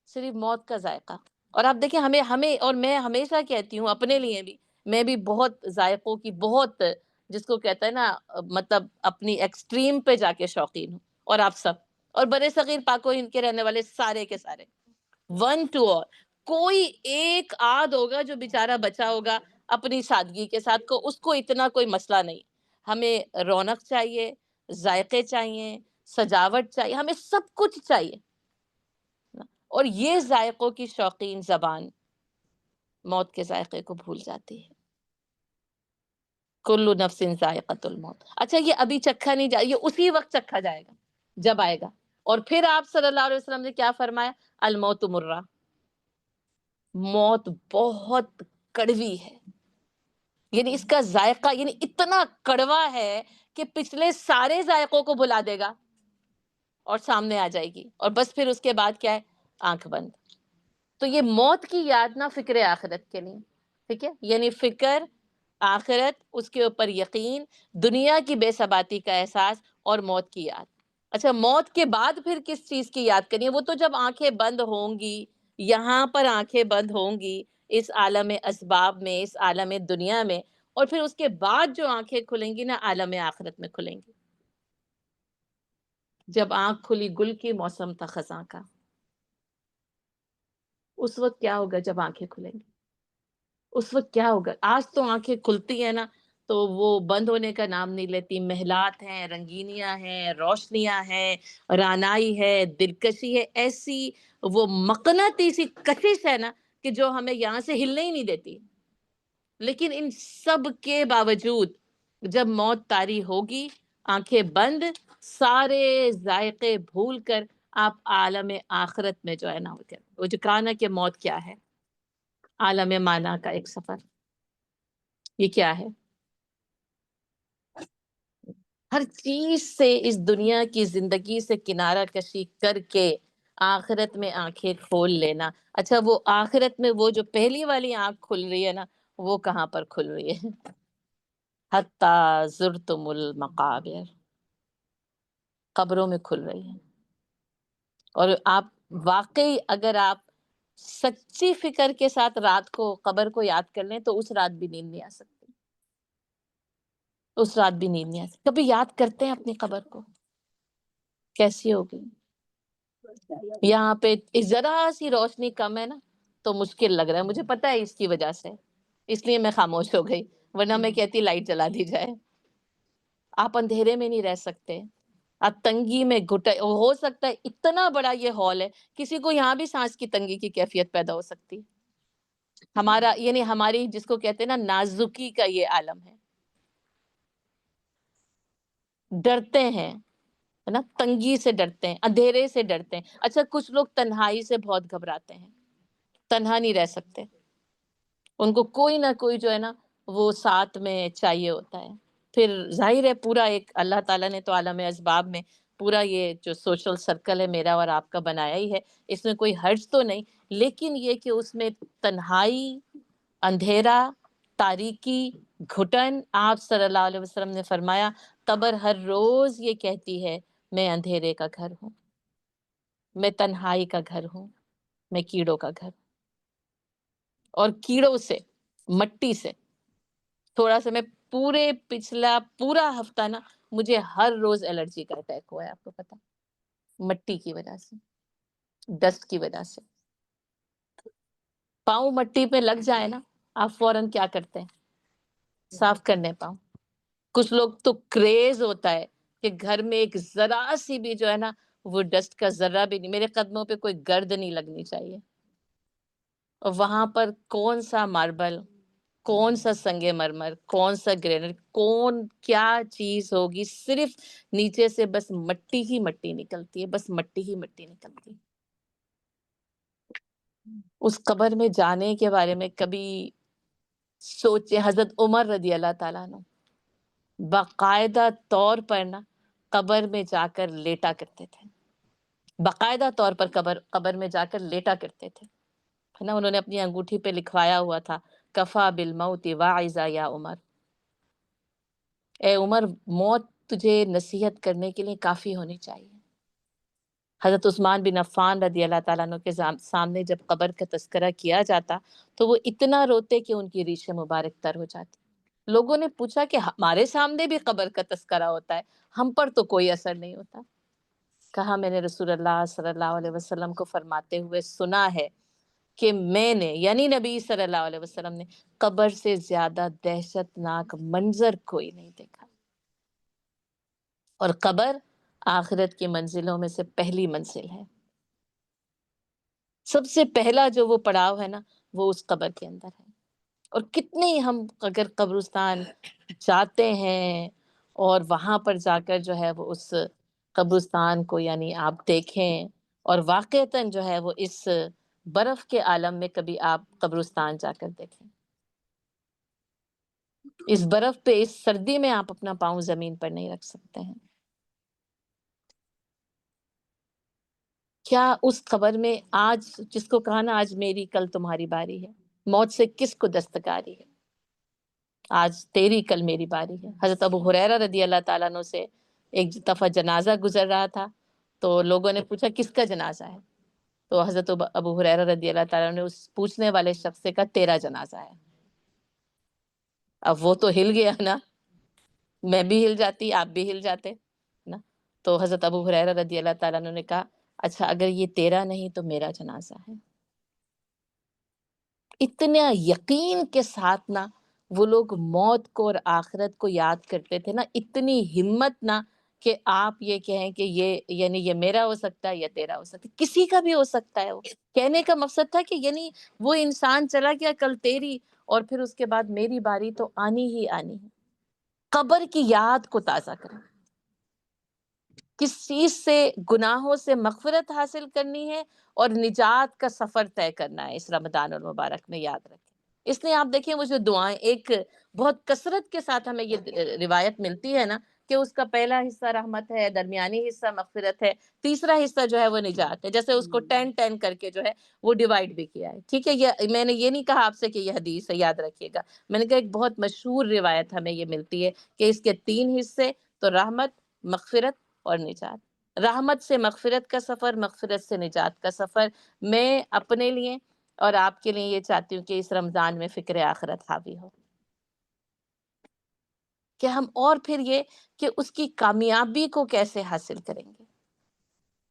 [SPEAKER 1] صرف موت کا ذائقہ۔ اور آپ دیکھیں ہمیں ہمیں اور میں ہمیشہ کہتی ہوں اپنے لیے بھی، میں بھی بہت ذائقوں کی، بہت جس کو کہتا ہے نا مطلب اپنی ایکسٹریم پہ جا کے شوقین ہوں، اور آپ سب، اور برے صغیر پاک و ہند کے رہنے والے سارے کے سارے، ون ٹو آل۔ کوئی ایک آدھ ہوگا جو بیچارہ بچا ہوگا اپنی سادگی کے ساتھ، کو اس کو اتنا کوئی مسئلہ نہیں۔ ہمیں رونق چاہیے، ذائقے چاہیے، سجاوٹ چاہیے، ہمیں سب کچھ چاہیے، اور یہ ذائقوں کی شوقین زبان موت کے ذائقے کو بھول جاتی ہے۔ کل نفس ذائقۃ الموت۔ اچھا یہ ابھی چکھا نہیں جائے، یہ اسی وقت چکھا جائے گا جب آئے گا۔ اور پھر آپ صلی اللہ علیہ وسلم نے کیا فرمایا؟ الموت مرہ، موت بہت کڑوی ہے، یعنی اس کا ذائقہ یعنی اتنا کڑوا ہے کہ پچھلے سارے ذائقوں کو بھلا دے گا اور سامنے آ جائے گی، اور بس پھر اس کے بعد کیا ہے؟ آنکھ بند۔ تو یہ موت کی یاد نہ فکر آخرت کے لیے، ٹھیک ہے؟ یعنی فکر آخرت، اس کے اوپر یقین، دنیا کی بے ثباتی کا احساس، اور موت کی یاد۔ اچھا موت کے بعد پھر کس چیز کی یاد کرنی ہے؟ وہ تو جب آنکھیں بند ہوں گی، یہاں پر آنکھیں بند ہوں گی اس عالم اسباب میں، اس عالم دنیا میں، اور پھر اس کے بعد جو آنکھیں کھلیں گی نا عالم آخرت میں کھلیں گی۔ جب آنکھ کھلی گل کی موسم تھا خزاں کا، اس وقت کیا ہوگا جب آنکھیں کھلیں گی؟ اس وقت کیا ہوگا؟ آج تو آنکھیں کھلتی ہیں نا تو وہ بند ہونے کا نام نہیں لیتی، محلات ہیں، رنگینیاں ہیں، روشنیاں ہیں، رانائی ہے، دلکشی ہے، ایسی وہ مقناطیسی کشش ہے نا کہ جو ہمیں یہاں سے ہلنے ہی نہیں دیتی۔ لیکن ان سب کے باوجود جب موت طاری ہوگی، آنکھیں بند، سارے ذائقے بھول کر آپ عالم آخرت میں جو ہے نا وہ جو کہا نا کہ موت کیا ہے؟ عالم مانا کا ایک سفر۔ یہ کیا ہے؟ ہر چیز سے اس دنیا کی زندگی سے کنارہ کشی کر کے آخرت میں آنکھیں کھول لینا۔ اچھا وہ آخرت میں وہ جو پہلی والی آنکھ کھل رہی ہے نا، وہ کہاں پر کھل رہی ہے؟ حتیٰ زرتم المقابر، قبروں میں کھل رہی ہے۔ اور آپ واقعی اگر آپ سچی فکر کے ساتھ رات کو قبر کو یاد کر لیں تو اس رات بھی نیند نہیں آ سکتی، اس رات بھی نیند نہیں آ سکتی۔ کبھی یاد کرتے ہیں اپنی قبر کو کیسی ہوگی؟ یہاں پہ ذرا سی روشنی کم ہے نا تو مشکل لگ رہا ہے، مجھے پتا ہے اس کی وجہ سے، اس لیے میں خاموش ہو گئی، ورنہ میں کہتی لائٹ جلا دی جائے۔ آپ اندھیرے میں نہیں رہ سکتے، آپ تنگی میں گھٹے، ہو سکتا ہے اتنا بڑا یہ ہال ہے، کسی کو یہاں بھی سانس کی تنگی کی کیفیت پیدا ہو سکتی۔ ہمارا یعنی ہماری جس کو کہتے ہیں نا نازکی کا یہ عالم ہے، ڈرتے ہیں، ہے نا، تنگی سے ڈرتے ہیں، اندھیرے سے ڈرتے ہیں۔ اچھا کچھ لوگ تنہائی سے بہت گھبراتے ہیں، تنہا نہیں رہ سکتے، ان کو کوئی نہ کوئی جو ہے نا وہ ساتھ میں چاہیے ہوتا ہے۔ پھر ظاہر ہے پورا ایک اللہ تعالیٰ نے تو عالم اسباب میں پورا یہ جو سوشل سرکل ہے میرا اور آپ کا بنایا ہی ہے، اس میں کوئی حرج تو نہیں، لیکن یہ کہ اس میں تنہائی اندھیرا، تاریکی، گھٹن، آپ صلی اللہ علیہ وسلم نے فرمایا قبر ہر روز یہ کہتی ہے میں اندھیرے کا گھر ہوں، میں تنہائی کا گھر ہوں، میں کیڑوں کا گھر ہوں۔ اور کیڑوں سے، مٹی سے تھوڑا سا میں پورا ہفتہ نا مجھے ہر روز الرجی کا اٹیک ہوا ہے، آپ کو پتا، مٹی کی وجہ سے، ڈسٹ کی وجہ سے۔ پاؤں مٹی پہ لگ جائے نا، آپ فوراً کیا کرتے ہیں؟ صاف کرنے پاؤں۔ کچھ لوگ تو کریز ہوتا ہے کہ گھر میں ایک ذرا سی بھی جو ہے نا وہ ڈسٹ کا ذرہ بھی نہیں، میرے قدموں پہ کوئی گرد نہیں لگنی چاہیے۔ اور وہاں پر کون سا ماربل، کون سا سنگ مرمر، کون سا گرینٹ، کون کیا چیز ہوگی، صرف نیچے سے بس مٹی ہی مٹی نکلتی ہے، بس مٹی ہی مٹی نکلتی ہے۔ اس قبر میں جانے کے بارے میں کبھی سوچے؟ حضرت عمر رضی اللہ تعالیٰ عنہ باقاعدہ طور پر نا قبر میں جا کر لیٹا کرتے تھے، باقاعدہ طور پر قبر میں جا کر لیٹا کرتے تھے، ہے نا۔ انہوں نے اپنی انگوٹھی پہ لکھوایا ہوا تھا کفا بالموت واعظا یا عمر، اے عمر موت تجھے نصیحت کرنے کے لیے کافی ہونی چاہیے۔ حضرت عثمان بن عفان رضی اللہ تعالیٰ عنہ کے سامنے جب قبر کا تذکرہ کیا جاتا تو وہ اتنا روتے کہ ان کی ریشیں مبارک تر ہو جاتی۔ لوگوں نے پوچھا کہ ہمارے سامنے بھی قبر کا تذکرہ ہوتا ہے، ہم پر تو کوئی اثر نہیں ہوتا۔ کہا میں نے رسول اللہ صلی اللہ علیہ وسلم کو فرماتے ہوئے سنا ہے کہ میں نے، یعنی نبی صلی اللہ علیہ وسلم نے، قبر سے زیادہ دہشت ناک منظر کوئی نہیں دیکھا۔ اور قبر آخرت کی منزلوں میں سے پہلی منزل ہے۔ سب سے پہلا جو وہ پڑاؤ ہے نا وہ اس قبر کے اندر ہے۔ اور کتنے ہم اگر قبرستان جاتے ہیں اور وہاں پر جا کر جو ہے وہ اس قبرستان کو یعنی آپ دیکھیں، اور واقعتاً جو ہے وہ اس برف کے عالم میں کبھی آپ قبرستان جا کر دیکھیں، اس برف پہ، اس سردی میں آپ اپنا پاؤں زمین پر نہیں رکھ سکتے ہیں۔ کیا اس قبر میں آج جس کو کہا نا آج میری کل تمہاری باری ہے، موت سے کس کو دستکاری ہے؟ آج تیری کل میری باری ہے۔ حضرت ابو ہریرہ رضی اللہ تعالیٰ عنہ سے ایک دفعہ جنازہ گزر رہا تھا تو لوگوں نے پوچھا کس کا جنازہ ہے؟ تو حضرت ابو ہریرہ رضی اللہ تعالیٰ عنہ نے اس پوچھنے والے شخص سے کہا تیرا جنازہ ہے۔ اب وہ تو ہل گیا نا، میں بھی ہل جاتی، آپ بھی ہل جاتے نا۔ تو حضرت ابو ہریرہ رضی اللہ تعالیٰ عنہ نے کہا اچھا اگر یہ تیرا نہیں تو میرا جنازہ ہے۔ اتنا یقین کے ساتھ نا وہ لوگ موت کو اور آخرت کو یاد کرتے تھے نا، اتنی ہمت نا کہ آپ یہ کہیں کہ یہ یعنی یہ میرا ہو سکتا ہے یا تیرا ہو سکتا ہے، کسی کا بھی ہو سکتا ہے۔ وہ کہنے کا مقصد تھا کہ یعنی وہ انسان چلا گیا، کل تیری اور پھر اس کے بعد میری باری تو آنی ہی آنی ہے۔ قبر کی یاد کو تازہ کریں، کس چیز سے؟ گناہوں سے مغفرت حاصل کرنی ہے اور نجات کا سفر طے کرنا ہے اس رمضان المبارک میں، یاد رکھیں۔ اس لیے آپ دیکھیں وہ جو دعائیں ایک بہت کثرت کے ساتھ ہمیں یہ روایت ملتی ہے نا کہ اس کا پہلا حصہ رحمت ہے، درمیانی حصہ مغفرت ہے، تیسرا حصہ جو ہے وہ نجات ہے، جیسے اس کو 10-10 کر کے جو ہے وہ ڈیوائیڈ بھی کیا ہے۔ ٹھیک ہے، یہ میں نے یہ نہیں کہا آپ سے کہ یہ حدیث ہے، یاد رکھیے گا، میں نے کہا ایک بہت مشہور روایت ہمیں یہ ملتی ہے کہ اس کے 3 حصے تو رحمت، مغفرت اور نجات۔ رحمت سے مغفرت کا سفر، مغفرت سے نجات کا سفر۔ میں اپنے لیے اور آپ کے لیے یہ چاہتی ہوں کہ اس رمضان میں فکر آخرت حاوی ہو، کہ ہم اور پھر یہ کہ اس کی کامیابی کو کیسے حاصل کریں گے۔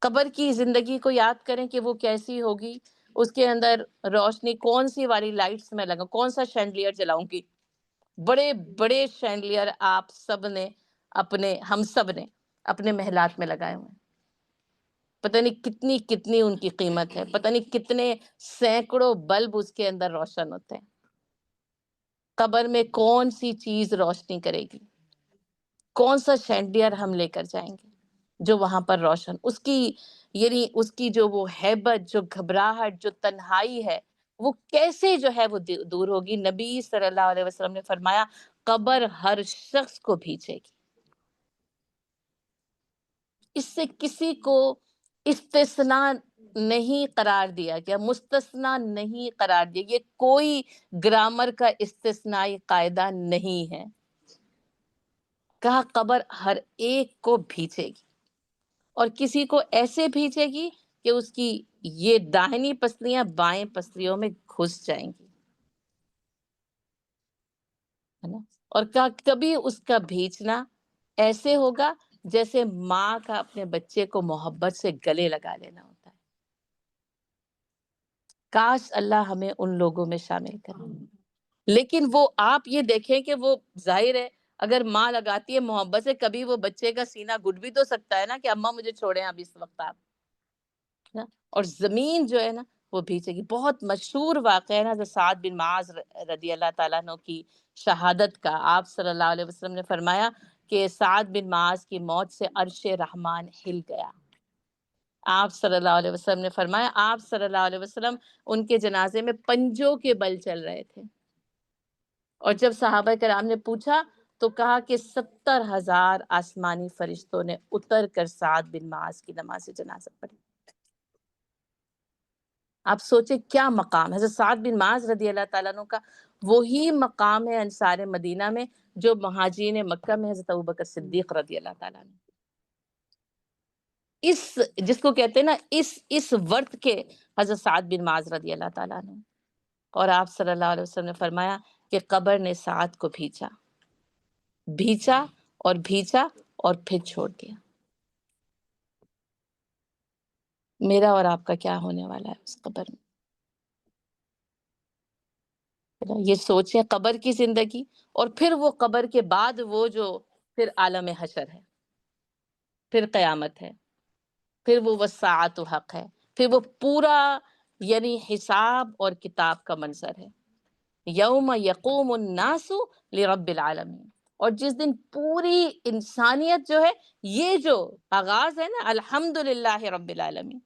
[SPEAKER 1] قبر کی زندگی کو یاد کریں کہ وہ کیسی ہوگی، اس کے اندر روشنی کون سی والی لائٹس میں لگاؤں، کون سا شینڈلیئر جلاؤں گی۔ بڑے بڑے شینڈلیئر آپ سب نے ہم سب نے اپنے محلات میں لگائے ہوئے ہیں، پتہ نہیں کتنی کتنی ان کی قیمت ہے، پتہ نہیں کتنے سینکڑوں بلب اس کے اندر روشن ہوتے ہیں۔ قبر میں کون سی چیز روشنی کرے گی، کون سا شینڈلیئر ہم لے کر جائیں گے جو وہاں پر روشن، اس کی یعنی اس کی جو وہ ہیبت، جو گھبراہٹ، جو تنہائی ہے، وہ کیسے جو ہے وہ دور ہوگی۔ نبی صلی اللہ علیہ وسلم نے فرمایا قبر ہر شخص کو بھیجے گی۔ اس سے کسی کو استثناء نہیں قرار دیا گیا، مستثنا نہیں قرار دیا، یہ کوئی گرامر کا استثنائی قاعدہ نہیں ہے۔ کہا قبر ہر ایک کو بھیجے گی، اور کسی کو ایسے بھیجے گی کہ اس کی یہ داہنی پسلیاں بائیں پسلیوں میں گھس جائیں گی، ہے نا؟ اور کبھی اس کا بھیجنا ایسے ہوگا جیسے ماں کا اپنے بچے کو محبت سے گلے لگا لینا ہوتا ہے۔ کاش اللہ ہمیں ان لوگوں میں شامل کرے۔ لیکن وہ آپ یہ دیکھیں کہ وہ ظاہر ہے اگر ماں لگاتی ہے محبت سے، کبھی وہ بچے کا سینہ گھٹ بھی تو سکتا ہے نا کہ اماں مجھے چھوڑیں اب اس وقت آپ، نا؟ اور زمین جو ہے نا وہ بھیجے گی۔ بہت مشہور واقعہ ہے نا حضرت سعد بن معاذ رضی اللہ تعالیٰ عنہ کی شہادت کا۔ آپ صلی اللہ علیہ وسلم نے فرمایا کہ سعد بن معاذ کی موت سے عرش رحمان ہل گیا۔ آپ صلی اللہ علیہ وسلم نے فرمایا، آپ صلی اللہ علیہ وسلم ان کے جنازے میں پنجوں کے بل چل رہے تھے، اور جب صحابہ کرام نے پوچھا تو کہا کہ 70,000 آسمانی فرشتوں نے اتر کر سعد بن معاذ کی نماز جنازہ پڑھی۔ آپ سوچیں کیا مقام ہے حضرت سعد بن معاذ رضی اللہ تعالیٰ عنہ کا۔ وہی مقام ہے انصار مدینہ میں جو مہاجرین مکہ میں حضرت ابوبکر صدیق رضی اللہ تعالیٰ عنہ۔ اس جس کو کہتے ہیں نا اس ورد کے حضرت سعد بن معاذ رضی اللہ تعالیٰ عنہ۔ اور آپ صلی اللہ علیہ وسلم نے فرمایا کہ قبر نے سعد کو بھیجا بھیجا اور بھیجا اور پھر چھوڑ دیا۔ میرا اور آپ کا کیا ہونے والا ہے اس قبر میں؟ یہ سوچیں قبر کی زندگی، اور پھر وہ قبر کے بعد وہ جو پھر عالم حشر ہے، پھر قیامت ہے، پھر وہ والساعۃ حق ہے، پھر وہ پورا یعنی حساب اور کتاب کا منظر ہے۔ یوم یقوم الناس لرب العالمین، اور جس دن پوری انسانیت جو ہے، یہ جو آغاز ہے نا الحمدللہ رب العالمین،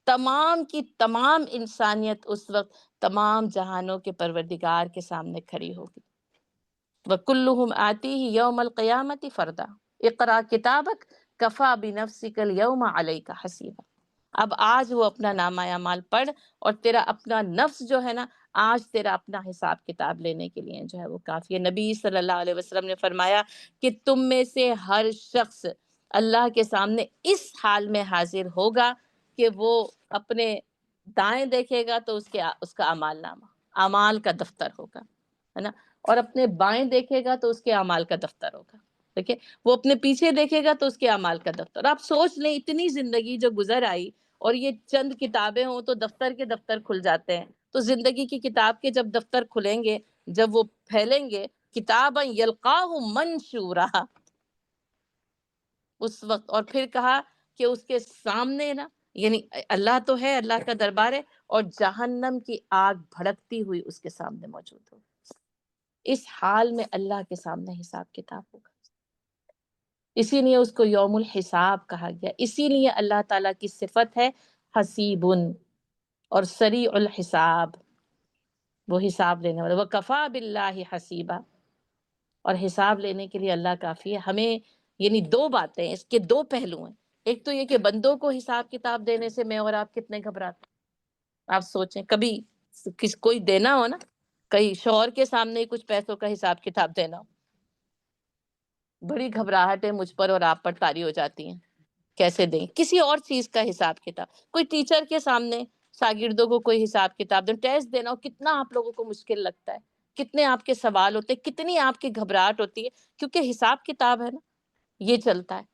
[SPEAKER 1] تمام کی تمام انسانیت اس وقت تمام جہانوں کے پروردگار کے سامنے کھڑی ہوگی۔ وَكُلُّهُمْ آتِيهِ يَوْمَ الْقِيَامَةِ فَرْدًا اقرأ کتابک کفا بنفسک اليوم علیک حسیبا۔ اب آج وہ اپنا نامہ اعمال پڑھ، اور تیرا اپنا نفس جو ہے نا آج تیرا اپنا حساب کتاب لینے کے لیے جو ہے وہ کافی ہے۔ نبی صلی اللہ علیہ وسلم نے فرمایا کہ تم میں سے ہر شخص اللہ کے سامنے اس حال میں حاضر ہوگا کہ وہ اپنے دائیں دیکھے گا تو اس کا اعمال نامہ، اعمال کا دفتر ہوگا، ہے نا؟ اور اپنے بائیں دیکھے گا تو اس کے اعمال کا دفتر ہوگا، دیکھیں وہ اپنے پیچھے دیکھے گا تو اس کے اعمال کا دفتر۔ آپ سوچ لیں اتنی زندگی جو گزر آئی، اور یہ چند کتابیں ہوں تو دفتر کے دفتر کھل جاتے ہیں، تو زندگی کی کتاب کے جب دفتر کھلیں گے، جب وہ پھیلیں گے کتاباً یلقاہ منشورا، اس وقت اور پھر کہا کہ اس کے سامنے نا یعنی اللہ تو ہے، اللہ کا دربار ہے، اور جہنم کی آگ بھڑکتی ہوئی اس کے سامنے موجود ہو۔ اس حال میں اللہ کے سامنے حساب کتاب ہوگا، اسی لیے اس کو یوم الحساب کہا گیا۔ اسی لیے اللہ تعالیٰ کی صفت ہے حسیبن اور سریع الحساب، وہ حساب لینے والا۔ وَكَفَى بِاللَّهِ حسیبا، اور حساب لینے کے لیے اللہ کافی ہے۔ ہمیں یعنی دو باتیں، اس کے دو پہلو ہیں۔ ایک تو یہ کہ بندوں کو حساب کتاب دینے سے میں اور آپ کتنے گھبراتے ہیں۔ آپ سوچیں کبھی کوئی دینا ہو نا، کئی شوہر کے سامنے ہی کچھ پیسوں کا حساب کتاب دینا ہو، بڑی گھبراہٹیں مجھ پر اور آپ پر طاری ہو جاتی ہیں، کیسے دیں؟ کسی اور چیز کا حساب کتاب، کوئی ٹیچر کے سامنے شاگردوں کو کوئی حساب کتاب دیں، ٹیسٹ دینا ہو، کتنا آپ لوگوں کو مشکل لگتا ہے، کتنے آپ کے سوال ہوتے ہیں، کتنی آپ کی گھبراہٹ ہوتی ہے، کیونکہ حساب کتاب ہے نا، یہ چلتا ہے۔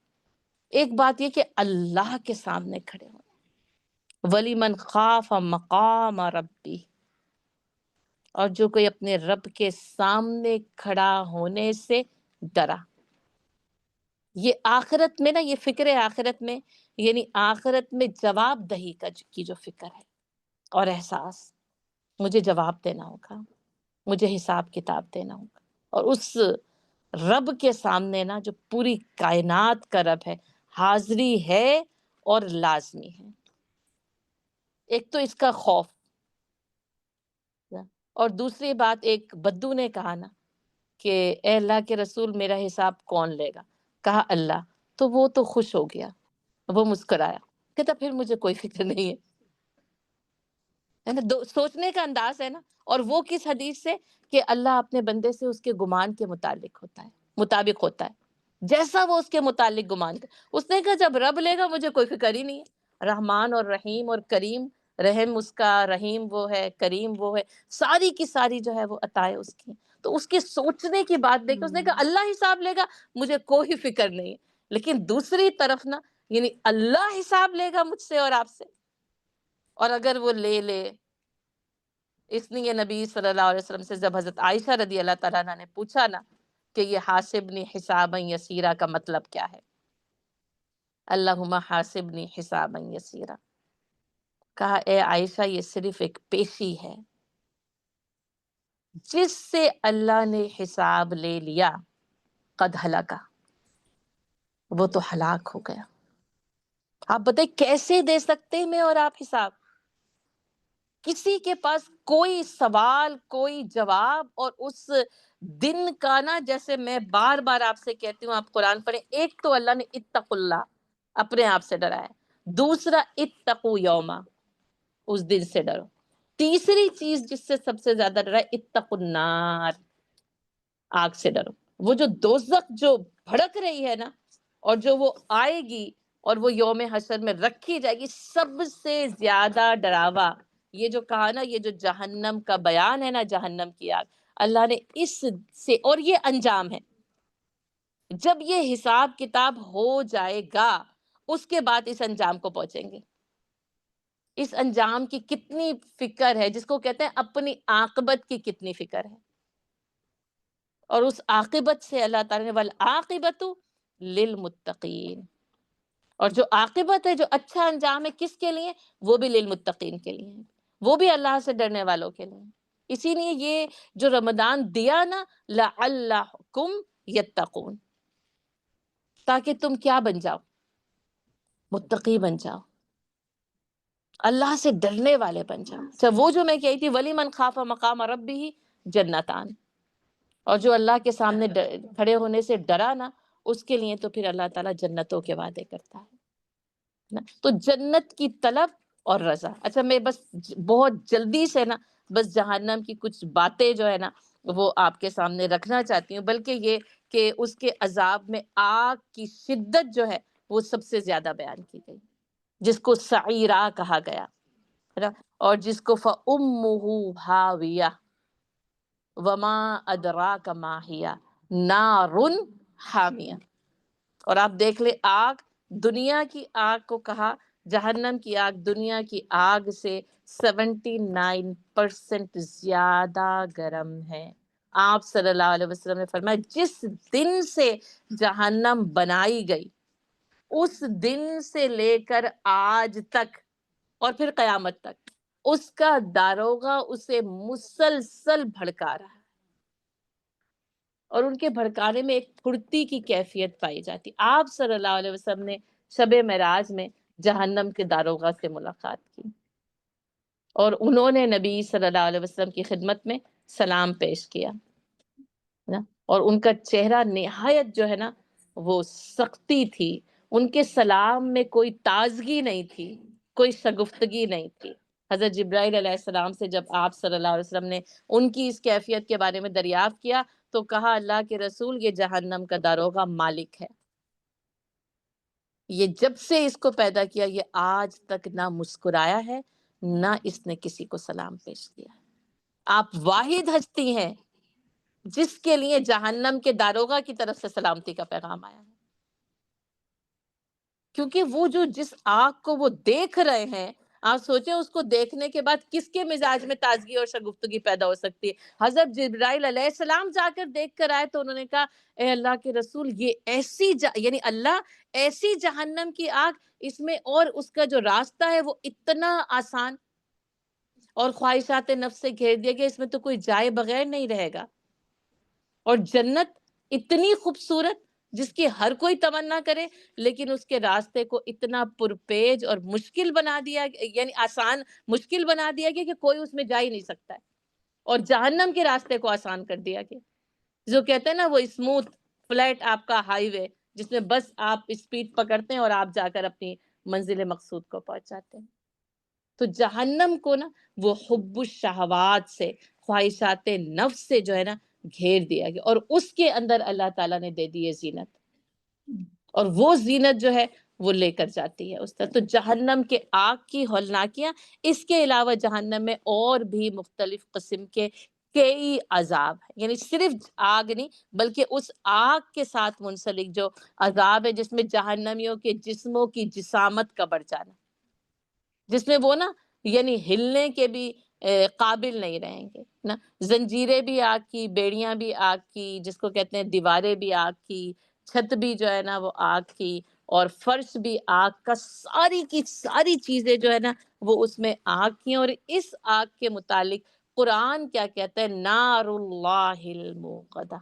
[SPEAKER 1] ایک بات یہ کہ اللہ کے سامنے کھڑے ہوں، وَلِمَنْ خَافَ مَقَامَ رَبِّهِ، اور جو کوئی اپنے رب کے سامنے کھڑا ہونے سے ڈرا۔ یہ آخرت میں نا، یہ فکر آخرت میں، یعنی آخرت میں جواب دہی کی جو فکر ہے اور احساس، مجھے جواب دینا ہوگا، مجھے حساب کتاب دینا ہوگا، اور اس رب کے سامنے نا جو پوری کائنات کا رب ہے، حاضری ہے اور لازمی ہے۔ ایک تو اس کا خوف، اور دوسری بات ایک بدو نے کہا نا کہ اے اللہ کے رسول میرا حساب کون لے گا؟ کہا اللہ، تو وہ تو خوش ہو گیا، وہ مسکرایا کہتا پھر مجھے کوئی فکر نہیں ہے نا. سوچنے کا انداز ہے نا. اور وہ کس حدیث سے کہ اللہ اپنے بندے سے اس کے گمان کے مطابق ہوتا ہے جیسا وہ اس کے متعلق گمان کر. اس نے کہا جب رب لے گا مجھے کوئی فکر ہی نہیں ہے. رحمان اور رحیم اور کریم، رحم اس کا، رحیم وہ ہے، کریم وہ ہے، ساری کی ساری جو ہے وہ عطائیں اس کی. تو اس کے سوچنے کی بات دیکھ کے اس نے کہا اللہ حساب لے گا مجھے کوئی فکر نہیں ہے. لیکن دوسری طرف نا، یعنی اللہ حساب لے گا مجھ سے اور آپ سے، اور اگر وہ لے. اس لیے نبی صلی اللہ علیہ وسلم سے جب حضرت عائشہ رضی اللہ تعالیٰ عنہ نے پوچھا نا کہ یہ حاسبنی حسابا یسیرا کا مطلب کیا ہے، اللہم حاسبنی حسابا یسیرا، کہا اے عائشہ یہ صرف ایک پیشی ہے. جس سے اللہ نے حساب لے لیا قد ہلاکا، وہ تو ہلاک ہو گیا. آپ بتائیں کیسے دے سکتے میں اور آپ حساب؟ کسی کے پاس کوئی سوال، کوئی جواب. اور اس دن کا نا، جیسے میں بار بار آپ سے کہتی ہوں آپ قرآن پڑھیں. ایک تو اللہ نے اتقوا اللہ، اپنے آپ سے ڈرایا. دوسرا اتقوا یوما، اس دن سے ڈرو. تیسری چیز جس سے سب سے زیادہ ڈرا ہے اتقوا النار، آگ سے ڈرو. وہ جو دوزخ جو بھڑک رہی ہے نا، اور جو وہ آئے گی اور وہ یوم حشر میں رکھی جائے گی، سب سے زیادہ ڈراوا یہ جو کہا نا، یہ جو جہنم کا بیان ہے نا، جہنم کی آگ، اللہ نے اس سے، اور یہ انجام ہے. جب یہ حساب کتاب ہو جائے گا اس کے بعد اس انجام کو پہنچیں گے. اس انجام کی کتنی فکر ہے، جس کو کہتے ہیں اپنی عاقبت کی کتنی فکر ہے. اور اس عاقبت سے اللہ تعالیٰ نے والعاقبۃ للمتقین، اور جو عاقبت ہے، جو اچھا انجام ہے، کس کے لیے؟ وہ بھی للمتقین کے لیے ہے، وہ بھی اللہ سے ڈرنے والوں کے لیے. اسی لیے یہ جو رمضان دیا نا، لعلکم یتقون، تاکہ تم کیا بن جاؤ؟ متقی بن جاؤ، اللہ سے ڈرنے والے بن جاؤ. اچھا، وہ جو میں کہی تھی وَلِمَنْ خَافَ مَقَامَ رَبِّهِ جَنَّتَانِ، اور جو اللہ کے سامنے کھڑے ہونے سے ڈرا نا، اس کے لیے تو پھر اللہ تعالیٰ جنتوں کے وعدے کرتا ہے. تو جنت کی طلب اور رضا. اچھا، میں بس بہت جلدی سے نا، بس جہنم کی کچھ باتیں جو ہے نا وہ آپ کے سامنے رکھنا چاہتی ہوں. بلکہ یہ کہ اس کے عذاب میں آگ کی شدت جو ہے وہ سب سے زیادہ بیان کی گئی، جس کو سعیرہ کہا گیا ہے نا، اور جس کو فَأُمُّهُ ہاویہ وما ادراک ما ہیہ نار حامیہ. اور آپ دیکھ لیں، آگ، دنیا کی آگ کو کہا، جہنم کی آگ دنیا کی آگ سے 79% زیادہ گرم ہے. آپ صلی اللہ علیہ وسلم نے فرمایا جس دن سے جہنم بنائی گئی، اس دن سے لے کر آج تک اور پھر قیامت تک اس کا داروغہ اسے مسلسل بھڑکا رہا ہے. اور ان کے بھڑکانے میں ایک پھرتی کی کیفیت پائی جاتی. آپ صلی اللہ علیہ وسلم نے شب معراج میں جہنم کے داروغہ سے ملاقات کی، اور انہوں نے نبی صلی اللہ علیہ وسلم کی خدمت میں سلام پیش کیا نا، اور ان کا چہرہ نہایت جو ہے نا وہ سختی تھی. ان کے سلام میں کوئی تازگی نہیں تھی، کوئی شگفتگی نہیں تھی. حضرت جبرائیل علیہ السلام سے جب آپ صلی اللہ علیہ وسلم نے ان کی اس کیفیت کے بارے میں دریافت کیا تو کہا اللہ کے رسول یہ جہنم کا داروغہ مالک ہے، یہ جب سے اس کو پیدا کیا یہ آج تک نہ مسکرایا ہے، نہ اس نے کسی کو سلام پیش کیا. آپ واحد ہستی ہیں جس کے لیے جہنم کے داروغہ کی طرف سے سلامتی کا پیغام آیا ہے. کیونکہ وہ جو جس آگ کو وہ دیکھ رہے ہیں، آپ سوچیں اس کو دیکھنے کے بعد کس کے مزاج میں تازگی اور شگفتگی پیدا ہو سکتی ہے. حضرت جبرائیل علیہ السلام جا کر دیکھ کر آئے تو انہوں نے کہا اے اللہ کے رسول، یہ ایسی یعنی اللہ ایسی جہنم کی آگ، اس میں اور اس کا جو راستہ ہے وہ اتنا آسان اور خواہشات نفس سے گھیر دیا گیا، اس میں تو کوئی جائے بغیر نہیں رہے گا. اور جنت اتنی خوبصورت جس کی ہر کوئی تمنا کرے، لیکن اس کے راستے کو اتنا پرپیج اور مشکل بنا دیا، یعنی آسان مشکل بنا دیا گیا کہ کوئی اس میں جا ہی نہیں سکتا ہے. اور جہنم کے راستے کو آسان کر دیا گیا، جو کہتے ہیں نا وہ اسموتھ فلیٹ آپ کا ہائی وے، جس میں بس آپ اسپیڈ پکڑتے ہیں اور آپ جا کر اپنی منزل مقصود کو پہنچاتے ہیں. تو جہنم کو نا وہ حب الشہوات سے، خواہشات نفس سے جو ہے نا گھیر دیا گیا، اور اس کے اندر اللہ تعالیٰ نے دے دی ہے زینت، اور وہ زینت جو ہے وہ لے کر جاتی ہے اس طرح. تو جہنم کے آگ کی ہولناکیاں، اس کے علاوہ جہنم میں اور بھی مختلف قسم کے کئی عذاب ہیں، یعنی صرف آگ نہیں بلکہ اس آگ کے ساتھ منسلک جو عذاب ہے، جس میں جہنمیوں کے جسموں کی جسامت کا بڑھ جانا، جس میں وہ نا یعنی ہلنے کے بھی قابل نہیں رہیں گے نا. زنجیریں بھی آگ کی، بیڑیاں بھی آگ کی، جس کو کہتے ہیں دیواریں بھی آگ کی، چھت بھی جو ہے نا وہ آگ کی، اور فرش بھی آگ کا، ساری کی ساری چیزیں جو ہے نا وہ اس میں آگ کی ہیں. اور اس آگ کے متعلق قرآن کیا کہتا ہے؟ نار اللہ الموقدہ،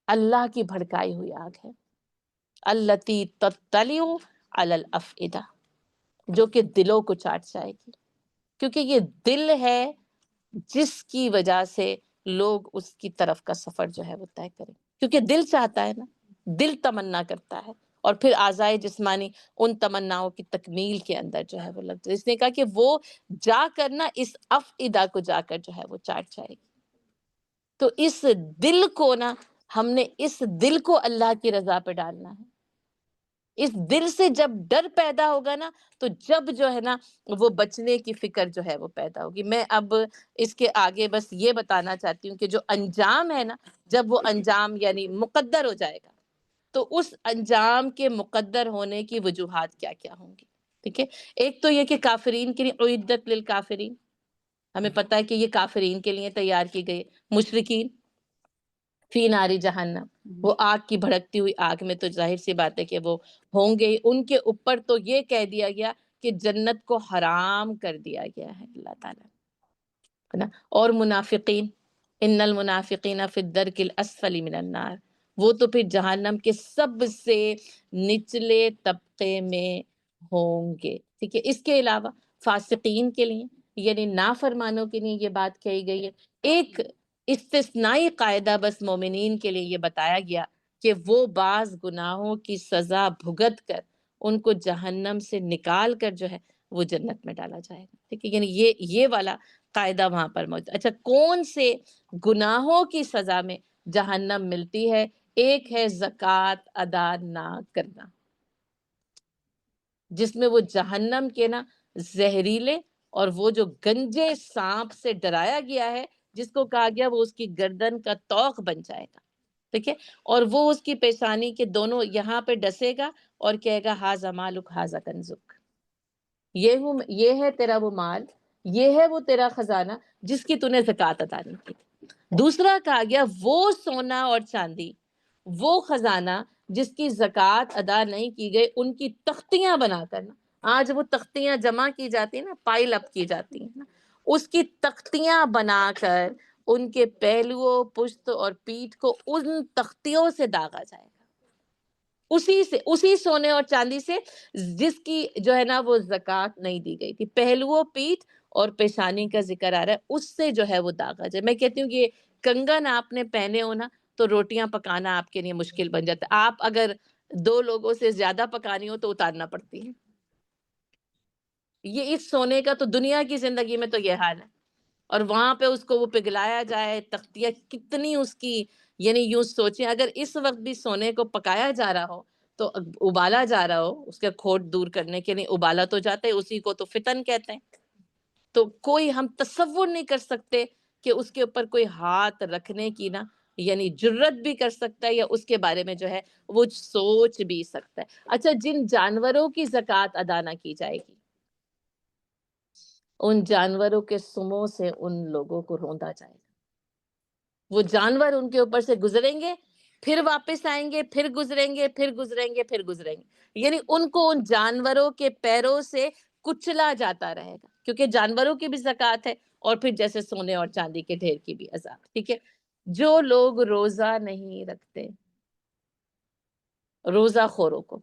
[SPEAKER 1] اللہ کی بھڑکائی ہوئی آگ ہے، التی تطلع علی الافئدہ، جو کہ دلوں کو چاٹ جائے گی. کیونکہ یہ دل ہے جس کی وجہ سے لوگ اس کی طرف کا سفر جو ہے وہ طے کریں. کیونکہ دل چاہتا ہے نا، دل تمنا کرتا ہے، اور پھر اعضائے جسمانی ان تمناؤں کی تکمیل کے اندر جو ہے وہ لگتا ہے. اس نے کہا کہ وہ جا کر نا اس افئدہ کو جا کر جو ہے وہ چاٹ جائے گی. تو اس دل کو نا، ہم نے اس دل کو اللہ کی رضا پہ ڈالنا ہے. اس دل سے جب ڈر پیدا ہوگا نا، تو جب جو ہے نا وہ بچنے کی فکر جو ہے وہ پیدا ہوگی. میں اب اس کے آگے بس یہ بتانا چاہتی ہوں کہ جو انجام ہے نا، جب وہ انجام یعنی مقدر ہو جائے گا، تو اس انجام کے مقدر ہونے کی وجوہات کیا کیا ہوں گی. ٹھیک ہے، ایک تو یہ کہ کافرین کے لیے اعدت للکافرین، ہمیں پتہ ہے کہ یہ کافرین کے لیے تیار کی گئی. مشرکین فی ناری جہنم، وہ آگ کی بھڑکتی ہوئی آگ میں، تو ظاہر سی بات ہے کہ وہ ہوں گے. ان کے اوپر تو یہ کہہ دیا گیا کہ جنت کو حرام کر دیا گیا ہے اللہ تعالیٰ ہے نا. اور منافقین، ان المنافقین فی الدرک الاسفل من النار، وہ تو پھر جہنم کے سب سے نچلے طبقے میں ہوں گے. ٹھیک ہے، اس کے علاوہ فاسقین کے لیے یعنی نافرمانوں کے لیے یہ بات کہی گئی ہے. ایک استثنائی قاعدہ بس مومنین کے لیے یہ بتایا گیا کہ وہ بعض گناہوں کی سزا بھگت کر ان کو جہنم سے نکال کر جو ہے وہ جنت میں ڈالا جائے گا. ٹھیک ہے، یعنی یہ والا قاعدہ وہاں پر موجود. اچھا، کون سے گناہوں کی سزا میں جہنم ملتی ہے؟ ایک ہے زکوٰۃ ادا نہ کرنا، جس میں وہ جہنم کے نا زہریلے اور وہ جو گنجے سانپ سے ڈرایا گیا ہے، جس کو کہا گیا وہ اس کی گردن کا طوق بن جائے گا. ٹھیک ہے، اور وہ اس کی پیشانی کے دونوں یہاں پہ ڈسے گا اور کہے گا ہاذا مالک ہاذا کنزک، یہ ہے تیرا وہ مال، یہ ہے وہ تیرا خزانہ جس کی تو نے زکوٰۃ ادا نہیں کی. دوسرا کہا گیا وہ سونا اور چاندی، وہ خزانہ جس کی زکوٰۃ ادا نہیں کی گئی، ان کی تختیاں بنا کر نا، آج وہ تختیاں جمع کی جاتی ہیں نا، پائل اپ کی جاتی ہیں نا، اس کی تختیاں بنا کر ان کے پہلوؤں، پشت اور پیٹھ کو ان تختیوں سے داغا جائے گا، اسی سونے اور چاندی سے جس کی جو ہے نا وہ زکوٰۃ نہیں دی گئی تھی. پہلوؤں، پیٹھ اور پیشانی کا ذکر آ رہا ہے، اس سے جو ہے وہ داغا جائے. میں کہتی ہوں کہ یہ کنگن آپ نے پہنے ہو نا، تو روٹیاں پکانا آپ کے لیے مشکل بن جاتا ہے. آپ اگر 2 لوگوں سے زیادہ پکانی ہو تو اتارنا پڑتی ہے. یہ اس سونے کا تو دنیا کی زندگی میں تو یہ حال ہے، اور وہاں پہ اس کو وہ پگھلایا جائے، تختیہ کتنی اس کی، یعنی یوں سوچیں اگر اس وقت بھی سونے کو پکایا جا رہا ہو، تو ابالا جا رہا ہو اس کے کھوٹ دور کرنے کے لیے، ابالا تو جاتا ہے، اسی کو تو فتن کہتے ہیں. تو کوئی ہم تصور نہیں کر سکتے کہ اس کے اوپر کوئی ہاتھ رکھنے کی نا یعنی جرت بھی کر سکتا ہے، یا اس کے بارے میں جو ہے وہ سوچ بھی سکتا ہے. اچھا، جن جانوروں کی زکوٰۃ ادا نہ کی جائے گی، ان جانوروں کے سموں سے ان لوگوں کو روندا جائے گا. وہ جانور ان کے اوپر سے گزریں گے، پھر واپس آئیں گے، پھر گزریں گے، پھر گزریں گے، پھر گزریں گے، یعنی ان کو ان جانوروں کے پیروں سے کچلا جاتا رہے گا، کیونکہ جانوروں کی بھی زکوٰۃ ہے، اور پھر جیسے سونے اور چاندی کے ڈھیر کی بھی عذاب. ٹھیک ہے، جو لوگ روزہ نہیں رکھتے، روزہ خوروں کو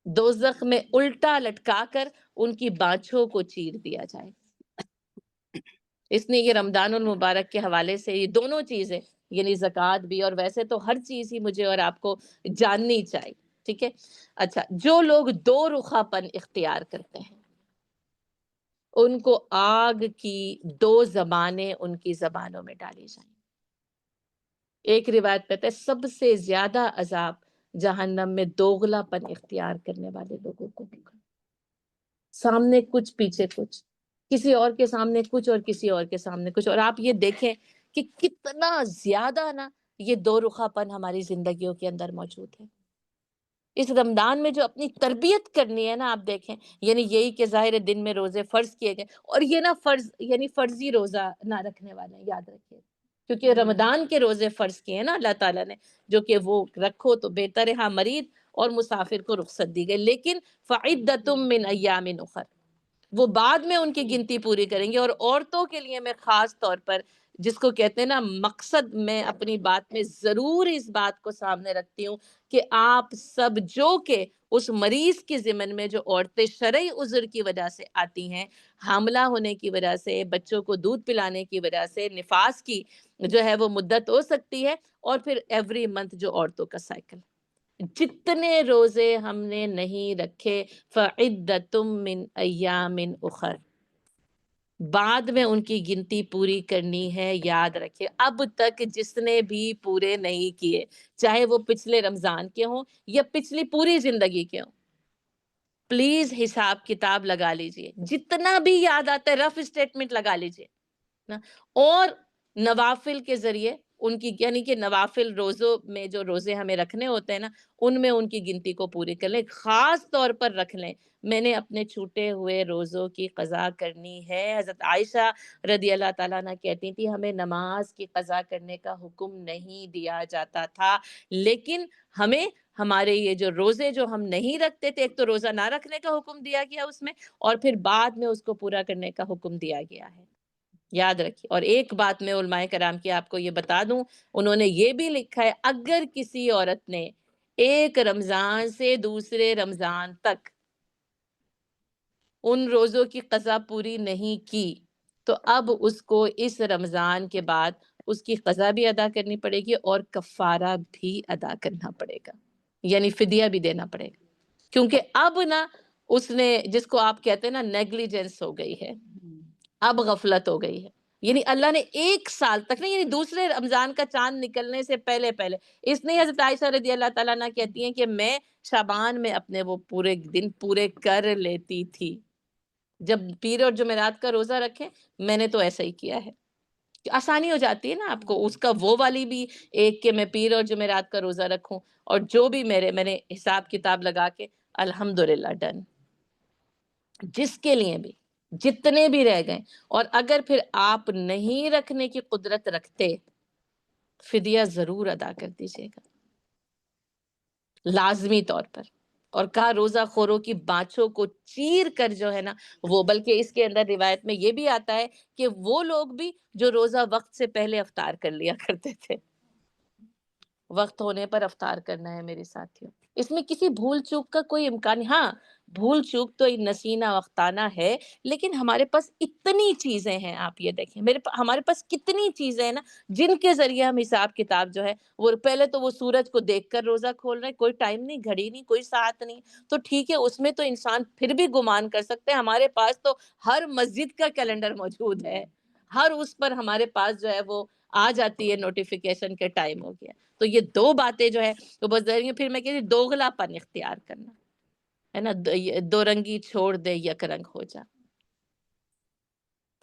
[SPEAKER 1] دوزخ میں الٹا لٹکا کر ان کی بانچھوں کو چیر دیا جائے. اس نے یہ رمضان المبارک کے حوالے سے یہ دونوں چیزیں یعنی زکوٰۃ بھی اور ویسے تو ہر چیز ہی مجھے اور آپ کو جاننی چاہیے. ٹھیک ہے. اچھا، جو لوگ دو رخا پن اختیار کرتے ہیں ان کو آگ کی دو زبانیں ان کی زبانوں میں ڈالی جائیں. ایک روایت پہ ہے سب سے زیادہ عذاب جہنم میں دوغلا پن اختیار کرنے والے لوگوں کو ہوگا. سامنے کچھ پیچھے کچھ، کسی اور کے سامنے کچھ اور کسی اور کے سامنے کچھ. اور آپ یہ دیکھیں کہ کتنا زیادہ نا یہ دو رخا پن ہماری زندگیوں کے اندر موجود ہے. اس رمضان میں جو اپنی تربیت کرنی ہے نا، آپ دیکھیں، یعنی یہی کہ ظاہر دن میں روزے فرض کیے گئے، اور یہ نا فرض یعنی فرضی روزہ نہ رکھنے والے ہیں، یاد رکھیے، کیونکہ رمضان کے روزے فرض کیے ہیں نا اللہ تعالیٰ نے، جو کہ وہ رکھو تو بہتر ہے. ہاں، مریض اور مسافر کو رخصت دی گئی، لیکن فعدتم من ایام اخر، وہ بعد میں ان کی گنتی پوری کریں گے. اور عورتوں کے لیے میں خاص طور پر، جس کو کہتے ہیں نا مقصد، میں اپنی بات میں ضرور اس بات کو سامنے رکھتی ہوں کہ آپ سب جو کہ اس مریض کے ضمن میں جو عورتیں شرعی عذر کی وجہ سے آتی ہیں، حاملہ ہونے کی وجہ سے، بچوں کو دودھ پلانے کی وجہ سے، نفاس کی جو ہے وہ مدت ہو سکتی ہے، اور پھر ایوری منتھ جو عورتوں کا سائیکل، جتنے روزے ہم نے نہیں رکھے فعدتم من ایام اخر، بعد میں ان کی گنتی پوری کرنی ہے. یاد رکھے، اب تک جس نے بھی پورے نہیں کیے، چاہے وہ پچھلے رمضان کے ہوں یا پچھلی پوری زندگی کے ہوں، پلیز حساب کتاب لگا لیجئے، جتنا بھی یاد آتا ہے رف اسٹیٹمنٹ لگا لیجئے نا. اور نوافل کے ذریعے ان کی، یعنی کہ نوافل روزوں میں جو روزے ہمیں رکھنے ہوتے ہیں نا، ان میں ان کی گنتی کو پوری کر لیں. خاص طور پر رکھ لیں، میں نے اپنے چھوٹے ہوئے روزوں کی قضا کرنی ہے. حضرت عائشہ رضی اللہ تعالیٰ عنہ کہتی تھی ہمیں نماز کی قضا کرنے کا حکم نہیں دیا جاتا تھا، لیکن ہمیں ہمارے یہ جو روزے جو ہم نہیں رکھتے تھے، ایک تو روزہ نہ رکھنے کا حکم دیا گیا اس میں، اور پھر بعد میں اس کو پورا کرنے کا حکم دیا گیا ہے. یاد رکھیے. اور ایک بات میں علماء کرام کی آپ کو یہ بتا دوں، انہوں نے یہ بھی لکھا ہے اگر کسی عورت نے ایک رمضان سے دوسرے رمضان تک ان روزوں کی قضا پوری نہیں کی، تو اب اس کو اس رمضان کے بعد اس کی قضا بھی ادا کرنی پڑے گی اور کفارہ بھی ادا کرنا پڑے گا، یعنی فدیہ بھی دینا پڑے گا. کیونکہ اب نا اس نے، جس کو آپ کہتے ہیں نا نیگلیجنس ہو گئی ہے، اب غفلت ہو گئی ہے. یعنی اللہ نے ایک سال تک نہیں، یعنی دوسرے رمضان کا چاند نکلنے سے پہلے پہلے، اس نے حضرت عائشہ رضی اللہ تعالیٰ عنہ کہتی ہیں کہ میں شعبان میں اپنے وہ پورے دن پورے کر لیتی تھی. جب پیر اور جمعرات کا روزہ رکھیں، میں نے تو ایسا ہی کیا ہے، آسانی ہو جاتی ہے نا آپ کو اس کا، وہ والی بھی ایک کہ میں پیر اور جمعرات کا روزہ رکھوں، اور جو بھی میں نے حساب کتاب لگا کے الحمدللہ ڈن. جس کے لیے بھی جتنے بھی رہ گئے، اور اگر پھر آپ نہیں رکھنے کی قدرت رکھتے، فدیہ ضرور ادا کر دیجیے گا لازمی طور پر. اور کہا روزہ خوروں کی بانچوں کو چیر کر جو ہے نا وہ، بلکہ اس کے اندر روایت میں یہ بھی آتا ہے کہ وہ لوگ بھی جو روزہ وقت سے پہلے افطار کر لیا کرتے تھے. وقت ہونے پر افطار کرنا ہے میرے ساتھیوں، اس میں کسی بھول چوک کا کوئی امکان نہیں. ہاں، بھول چوک تو نسینہ وقتانہ ہے، لیکن ہمارے پاس اتنی چیزیں ہیں. آپ یہ دیکھیں ہمارے پاس کتنی چیزیں ہیں نا جن کے ذریعے ہم حساب کتاب جو ہے وہ، پہلے تو وہ سورج کو دیکھ کر روزہ کھول رہے ہیں، کوئی ٹائم نہیں، گھڑی نہیں، کوئی ساتھ نہیں، تو ٹھیک ہے اس میں تو انسان پھر بھی گمان کر سکتے ہیں. ہمارے پاس تو ہر مسجد کا کیلنڈر موجود ہے، ہر اس پر ہمارے پاس جو ہے وہ آ جاتی ہے نوٹیفیکیشن کے ٹائم ہو گیا. تو یہ دو باتیں جو ہے تو بس پھر میں کہتی دوغلا پن اختیار کرنا ہے نا، دو رنگی چھوڑ دے یک رنگ ہو جا،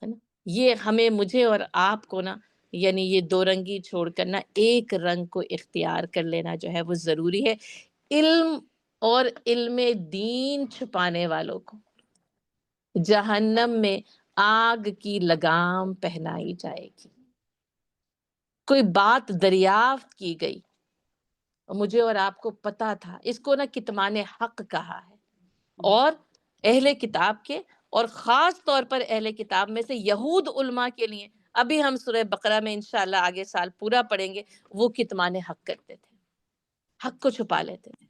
[SPEAKER 1] ہے نا. یہ ہمیں، مجھے اور آپ کو نا، یعنی یہ دو رنگی چھوڑ کر نا ایک رنگ کو اختیار کر لینا جو ہے وہ ضروری ہے. علم اور علم دین چھپانے والوں کو جہنم میں آگ کی لگام پہنائی جائے گی. کوئی بات دریافت کی گئی، مجھے اور آپ کو پتا تھا، اس کو نا کتمان حق کہا ہے. اور اہل کتاب کے، اور خاص طور پر اہل کتاب میں سے یہود علماء کے لیے، ابھی ہم سورہ بقرہ میں انشاءاللہ آگے سال پورا پڑھیں گے، وہ کتمان حق کرتے تھے، حق کو چھپا لیتے تھے.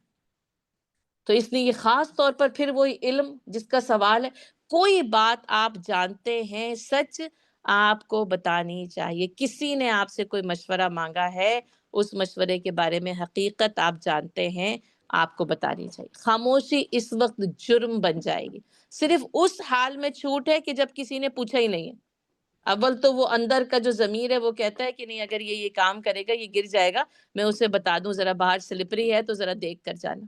[SPEAKER 1] تو اس لیے یہ خاص طور پر پھر وہی علم جس کا سوال ہے، کوئی بات آپ جانتے ہیں سچ آپ کو بتانی چاہیے. کسی نے آپ سے کوئی مشورہ مانگا ہے، اس مشورے کے بارے میں حقیقت آپ جانتے ہیں آپ کو بتانی چاہیے. خاموشی اس وقت جرم بن جائے گی. صرف اس حال میں چھوٹ ہے کہ جب کسی نے پوچھا ہی نہیں ہے. اول تو وہ اندر کا جو ضمیر ہے وہ کہتا ہے کہ نہیں، اگر یہ کام کرے گا، یہ گر جائے گا، میں اسے بتا دوں ذرا باہر سلپری ہے تو ذرا دیکھ کر جانا.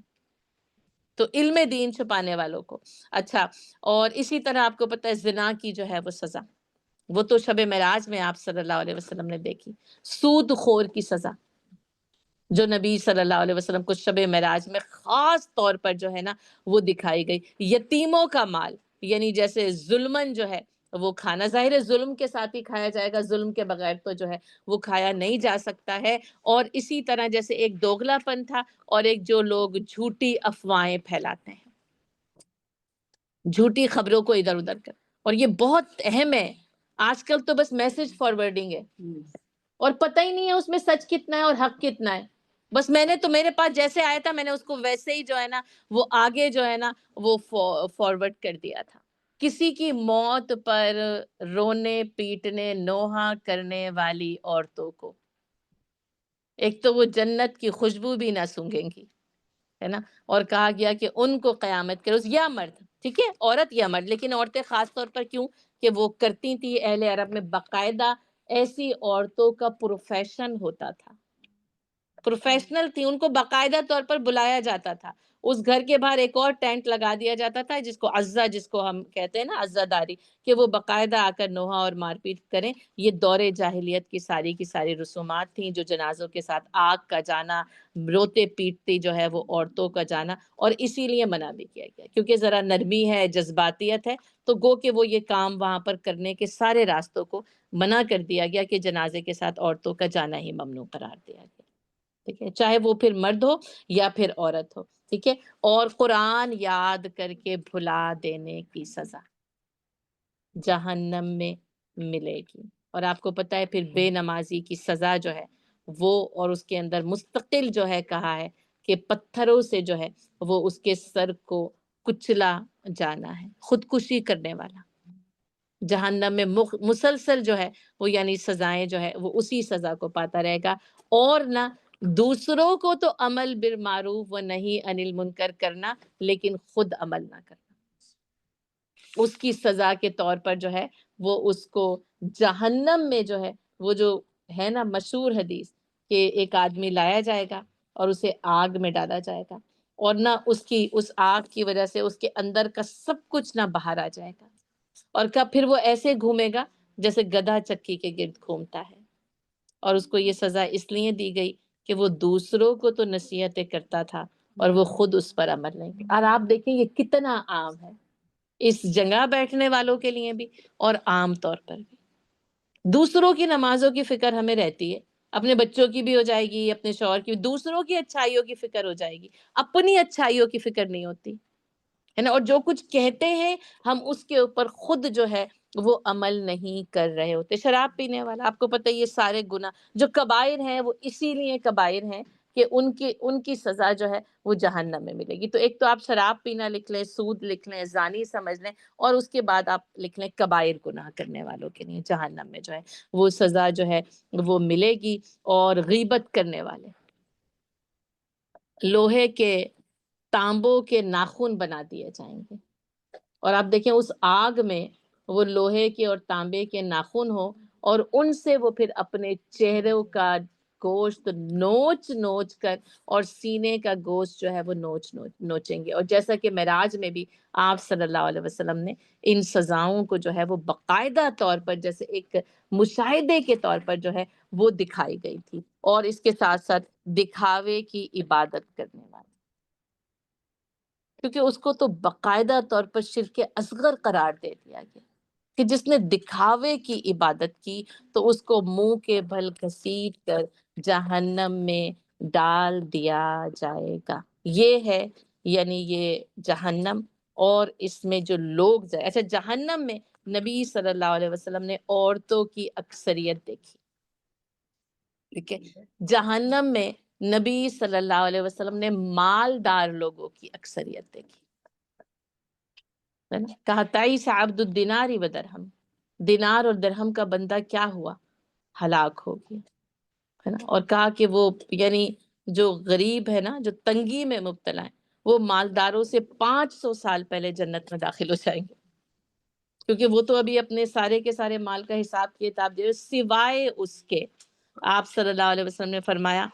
[SPEAKER 1] تو علم دین چھپانے والوں کو. اچھا، اور اسی طرح آپ کو پتہ ہے زنا کی جو ہے وہ سزا، وہ تو شب معراج میں آپ صلی اللہ علیہ وسلم نے دیکھی. سود خور کی سزا جو نبی صلی اللہ علیہ وسلم کو شب معراج میں خاص طور پر جو ہے نا وہ دکھائی گئی. یتیموں کا مال، یعنی جیسے ظلمن جو ہے وہ کھانا، ظاہر ہے ظلم کے ساتھ ہی کھایا جائے گا، ظلم کے بغیر تو جو ہے وہ کھایا نہیں جا سکتا ہے. اور اسی طرح جیسے ایک دوغلا پن تھا، اور ایک جو لوگ جھوٹی افواہیں پھیلاتے ہیں، جھوٹی خبروں کو ادھر ادھر کر. اور یہ بہت اہم ہے. آج کل تو بس میسج فارورڈنگ ہے اور پتہ ہی نہیں ہے اس میں سچ کتنا ہے اور حق کتنا ہے. بس میں نے تو، میرے پاس جیسے آیا تھا میں نے اس کو ویسے ہی جو ہے نا وہ آگے جو ہے نا وہ فارورڈ کر دیا تھا. کسی کی موت پر رونے پیٹنے نوحہ کرنے والی عورتوں کو ایک تو وہ جنت کی خوشبو بھی نہ سونگھیں گی، ہے نا. اور کہا گیا کہ ان کو قیامت کے روز، یا مرد، ٹھیک ہے، عورت یا مرد، لیکن عورتیں خاص طور پر کیوں کہ وہ کرتی تھی. اہل عرب میں باقاعدہ ایسی عورتوں کا پروفیشن ہوتا تھا، پروفیشنل تھی، ان کو باقاعدہ طور پر بلایا جاتا تھا. اس گھر کے باہر ایک اور ٹینٹ لگا دیا جاتا تھا جس کو عزا، جس کو ہم کہتے ہیں نا عزا داری، کہ وہ باقاعدہ آ کر نوحہ اور مار پیٹ کریں. یہ دور جاہلیت کی ساری رسومات تھیں، جو جنازوں کے ساتھ آگ کا جانا، روتے پیٹتی جو ہے وہ عورتوں کا جانا. اور اسی لیے منع بھی کیا گیا کیونکہ ذرا نرمی ہے، جذباتیت ہے، تو گو کہ وہ یہ کام وہاں پر کرنے کے سارے راستوں کو منع کر دیا گیا کہ جنازے کے ساتھ عورتوں کا جانا ہی ممنوع قرار دیا گیا. ٹھیک ہے، چاہے وہ پھر مرد ہو یا پھر عورت ہو. ٹھیک ہے. اور قرآن یاد کر کے بھلا دینے کی سزا جہنم میں ملے گی. اور آپ کو پتہ ہے پھر بے نمازی کی سزا جو ہے وہ، اور اس کے اندر مستقل جو ہے کہا ہے کہ پتھروں سے جو ہے وہ اس کے سر کو کچلا جانا ہے. خودکشی کرنے والا جہنم میں مسلسل جو ہے وہ، یعنی سزائیں جو ہے وہ اسی سزا کو پاتا رہے گا. اور نہ دوسروں کو تو عمل بالمعروف و نہی عن المنکر کرنا، لیکن خود عمل نہ کرنا. اس کی سزا کے طور پر جو ہے وہ اس کو جہنم میں جو ہے وہ، جو ہے نا مشہور حدیث کہ ایک آدمی لایا جائے گا اور اسے آگ میں ڈالا جائے گا، اور نہ اس آگ کی وجہ سے اس کے اندر کا سب کچھ نہ باہر آ جائے گا، اور پھر وہ ایسے گھومے گا جیسے گدھا چکی کے گرد گھومتا ہے. اور اس کو یہ سزا اس لیے دی گئی کہ وہ دوسروں کو تو نصیحتیں کرتا تھا اور وہ خود اس پر عمل نہیں کرتا. اور آپ دیکھیں یہ کتنا عام ہے اس جگہ بیٹھنے والوں کے لیے بھی اور عام طور پر بھی. دوسروں کی نمازوں کی فکر ہمیں رہتی ہے، اپنے بچوں کی بھی ہو جائے گی، اپنے شوہر کی، دوسروں کی اچھائیوں کی فکر ہو جائے گی، اپنی اچھائیوں کی فکر نہیں ہوتی ہے نا. اور جو کچھ کہتے ہیں ہم اس کے اوپر خود جو ہے وہ عمل نہیں کر رہے ہوتے. شراب پینے والا، آپ کو پتہ ہے یہ سارے گناہ جو کبائر ہیں وہ اسی لیے کبائر ہیں کہ ان کی سزا جو ہے وہ جہنم میں ملے گی. تو ایک تو آپ شراب پینا لکھ لیں، سود لکھ لیں، زانی سمجھ لیں، اور اس کے بعد آپ لکھ لیں کبائر گناہ کرنے والوں کے لیے جہنم میں جو ہے وہ سزا جو ہے وہ ملے گی. اور غیبت کرنے والے لوہے کے تانبوں کے ناخن بنا دیے جائیں گے. اور آپ دیکھیں اس آگ میں وہ لوہے کے اور تانبے کے ناخن ہو، اور ان سے وہ پھر اپنے چہروں کا گوشت نوچ نوچ کر، اور سینے کا گوشت جو ہے وہ نوچیں گے. اور جیسا کہ معراج میں بھی آپ صلی اللہ علیہ وسلم نے ان سزاؤں کو جو ہے وہ باقاعدہ طور پر جیسے ایک مشاہدے کے طور پر جو ہے وہ دکھائی گئی تھی. اور اس کے ساتھ ساتھ دکھاوے کی عبادت کرنے والا، کیونکہ اس کو تو باقاعدہ طور پر شرک اصغر قرار دے دیا گیا کہ جس نے دکھاوے کی عبادت کی تو اس کو منہ کے بھل گھسیٹ کر جہنم میں ڈال دیا جائے گا. یہ ہے یعنی یہ جہنم. اور اس میں جو لوگ جائے، اچھا جہنم میں نبی صلی اللہ علیہ وسلم نے عورتوں کی اکثریت دیکھی. ٹھیک ہے، جہنم میں نبی صلی اللہ علیہ وسلم نے مالدار لوگوں کی اکثریت دیکھی. کہا تعیس عبد الدینار و درہم، دینار اور درہم کا بندہ کیا ہوا؟ ہلاک ہو گیا، ہے نا. اور کہا کہ وہ یعنی جو غریب ہے نا، جو تنگی میں مبتلا ہے، وہ مالداروں سے 500 سال پہلے جنت میں داخل ہو جائیں گے، کیونکہ وہ تو ابھی اپنے سارے کے سارے مال کا حساب کتاب دے رہے، سوائے اس کے آپ صلی اللہ علیہ وسلم نے فرمایا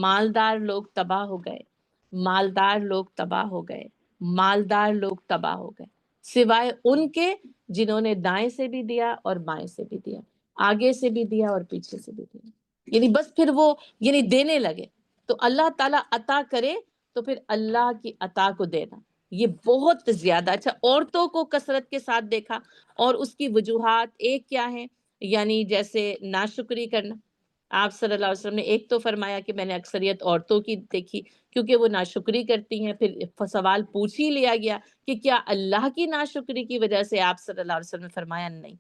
[SPEAKER 1] مالدار لوگ تباہ ہو گئے، مالدار لوگ تباہ ہو گئے، مالدار لوگ تباہ ہو گئے، سوائے ان کے جنہوں نے دائیں سے بھی دیا اور بائیں سے بھی دیا، آگے سے بھی دیا اور پیچھے سے بھی دیا، یعنی بس پھر وہ دینے لگے، تو اللہ تعالیٰ عطا کرے تو پھر اللہ کی عطا کو دینا، یہ بہت زیادہ اچھا۔ عورتوں کو کثرت کے ساتھ دیکھا، اور اس کی وجوہات ایک کیا ہیں، جیسے ناشکری کرنا۔ آپ صلی اللہ علیہ وسلم نے ایک تو فرمایا کہ میں نے اکثریت عورتوں کی دیکھی کیونکہ وہ ناشکری کرتی ہیں، پھر سوال پوچھ ہی لیا گیا کہ کیا اللہ کی ناشکری کی وجہ سے؟ آپ صلی اللہ علیہ وسلم نے فرمایا نہیں،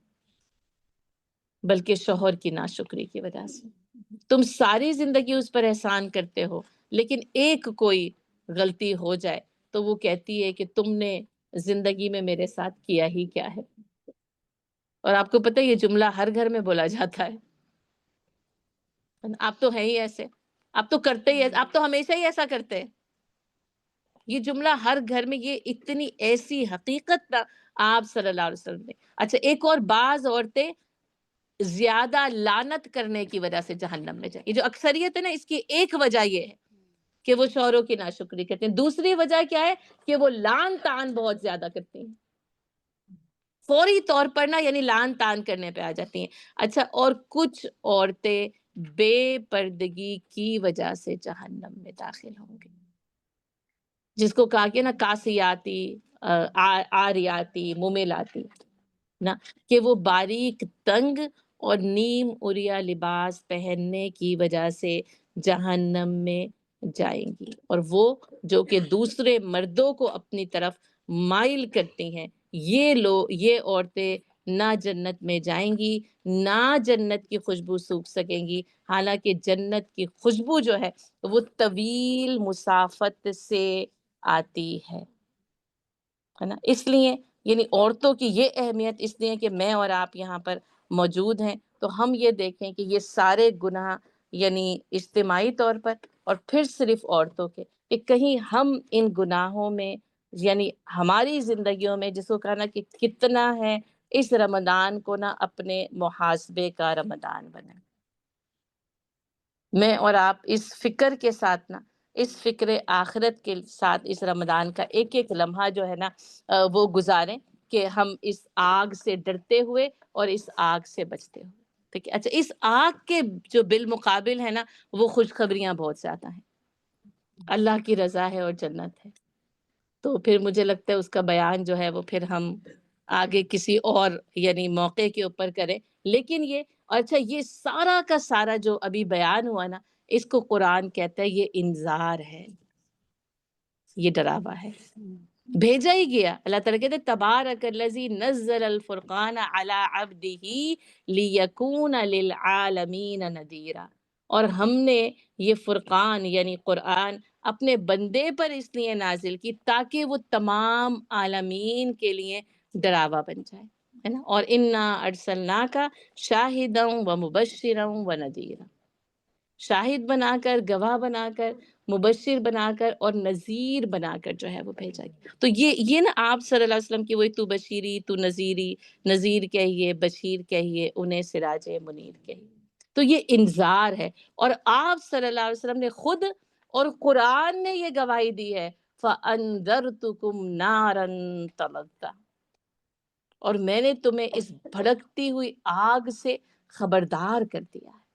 [SPEAKER 1] بلکہ شوہر کی ناشکری کی وجہ سے۔ تم ساری زندگی اس پر احسان کرتے ہو، لیکن ایک کوئی غلطی ہو جائے تو وہ کہتی ہے کہ تم نے زندگی میں میرے ساتھ کیا ہی کیا ہے۔ اور آپ کو پتہ ہے یہ جملہ ہر گھر میں بولا جاتا ہے، آپ تو ہیں ہی ایسے، آپ تو کرتے ہی، آپ تو ہمیشہ ہی ایسا کرتے ہیں۔ یہ جملہ ہر گھر میں، یہ اتنی ایسی حقیقت آپ صلی اللہ علیہ وسلم نے۔ اچھا ایک اور، بعض عورتیں زیادہ لعنت کرنے کی وجہ سے جہنم میں جائیں، یہ جو اکثریت ہے نا، اس کی ایک وجہ یہ ہے کہ وہ شوہروں کی ناشکری کرتے ہیں، دوسری وجہ کیا ہے کہ وہ لعن طعن بہت زیادہ کرتے ہیں، فوری طور پر نا لعن طعن کرنے پہ آ جاتی ہیں۔ اچھا اور کچھ عورتیں بے پردگی کی وجہ سے جہنم میں داخل ہوں گی، جس کو کہا کہ نا کاسیاتی، آریاتی، ممیلاتی، نا کہ وہ باریک تنگ اور نیم اوریا لباس پہننے کی وجہ سے جہنم میں جائیں گی، اور وہ جو کہ دوسرے مردوں کو اپنی طرف مائل کرتی ہیں، یہ عورتیں نہ جنت میں جائیں گی، نہ جنت کی خوشبو سونگھ سکیں گی، حالانکہ جنت کی خوشبو جو ہے وہ طویل مسافت سے آتی ہے نا۔ اس لیے عورتوں کی یہ اہمیت اس لیے کہ میں اور آپ یہاں پر موجود ہیں، تو ہم یہ دیکھیں کہ یہ سارے گناہ اجتماعی طور پر، اور پھر صرف عورتوں کے، کہ کہیں ہم ان گناہوں میں ہماری زندگیوں میں، جس کو کہنا کہ کتنا ہے، اس رمضان کو نا اپنے محاسبے کا رمضان بنائیں۔ میں اور آپ اس فکر کے ساتھ نا، اس فکر آخرت کے ساتھ اس رمضان کا ایک ایک لمحہ جو ہے نا وہ گزاریں، کہ ہم اس آگ سے ڈرتے ہوئے اور اس آگ سے بچتے ہوئے، ٹھیک ہے۔ اچھا اس آگ کے جو بالمقابل ہے نا، وہ خوشخبریاں بہت زیادہ ہیں، اللہ کی رضا ہے اور جنت ہے، تو پھر مجھے لگتا ہے اس کا بیان جو ہے وہ پھر ہم آگے کسی اور موقع کے اوپر کریں، لیکن اچھا یہ سارا کا سارا جو ابھی بیان ہوا نا، اس کو قرآن کہتا ہے یہ انذار ہے، یہ ڈراوا ہے، بھیجا ہی گیا۔ اللہ تعالیٰ کہتے ہیں تبارک الذی نزل الفرقان علی عبدہ لیکون للعالمین نذیرا، اور ہم نے یہ فرقان قرآن اپنے بندے پر اس لیے نازل کی تاکہ وہ تمام عالمین کے لیے ڈراوا بن جائے، ہے نا۔ اور انا ارسلناک شاہدا و مبشرا و نذیرا، شاہد بنا کر، گواہ بنا کر، مبشر بنا کر اور نذیر بنا کر جو ہے وہ بھیجا گیا۔ تو یہ نا آپ صلی اللہ علیہ وسلم کی وہی تو بشیری تو نذیری، نذیر کہیے، بشیر کہیے، انہیں سراج منیر کہیے، تو یہ انذار ہے۔ اور آپ صلی اللہ علیہ وسلم نے خود اور قرآن نے یہ گواہی دی ہے فَأَنذَرْتُكُمْ نَارًا تَلَظَّىٰ، اور میں نے تمہیں اس بھڑکتی ہوئی آگ سے خبردار کر دیا ہے۔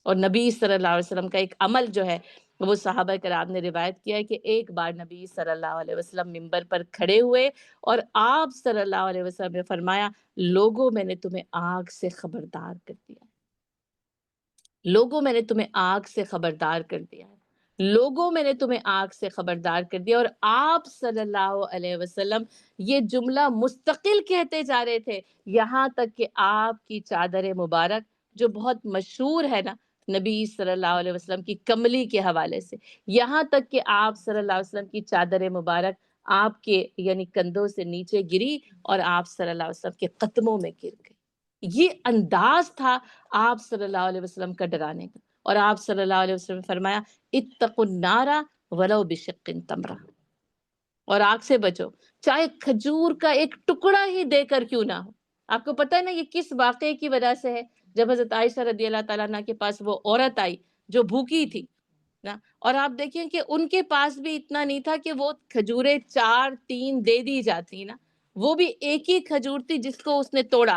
[SPEAKER 1] اور نبی صلی اللہ علیہ وسلم کا ایک عمل جو ہے وہ صحابہ کرام نے روایت کیا ہے کہ ایک بار نبی صلی اللہ علیہ وسلم منبر پر کھڑے ہوئے اور آپ صلی اللہ علیہ وسلم نے فرمایا لوگوں میں نے تمہیں آگ سے خبردار کر دیا ہے، لوگوں میں نے تمہیں آگ سے خبردار کر دیا ہے، لوگوں میں نے تمہیں آگ سے خبردار کر دیا۔ اور آپ صلی اللہ علیہ وسلم یہ جملہ مستقل کہتے جا رہے تھے، یہاں تک کہ آپ کی چادر مبارک جو بہت مشہور ہے نا نبی صلی اللہ علیہ وسلم کی کملی کے حوالے سے، یہاں تک کہ آپ صلی اللہ علیہ وسلم کی چادر مبارک آپ کے کندھوں سے نیچے گری اور آپ صلی اللہ علیہ وسلم کے قدموں میں گر گئی۔ یہ انداز تھا آپ صلی اللہ علیہ وسلم کا ڈرانے کا۔ اور آپ صلی اللہ علیہ وسلم نے فرمایا اتقوا النار ولو بشق تمرہ، اور آگ سے بچو چاہے کھجور کا ایک ٹکڑا ہی دے کر کیوں نہ ہو۔ آپ کو پتہ ہے نا یہ کس واقعے کی وجہ سے ہے؟ جب حضرت عائشہ رضی اللہ تعالیٰ عنہ کے پاس وہ عورت آئی جو بھوکی تھی نا، اور آپ دیکھیں کہ ان کے پاس بھی اتنا نہیں تھا کہ وہ کھجوریں 4 3 دے دی جاتی نا، وہ بھی ایک ہی کھجور تھی جس کو اس نے توڑا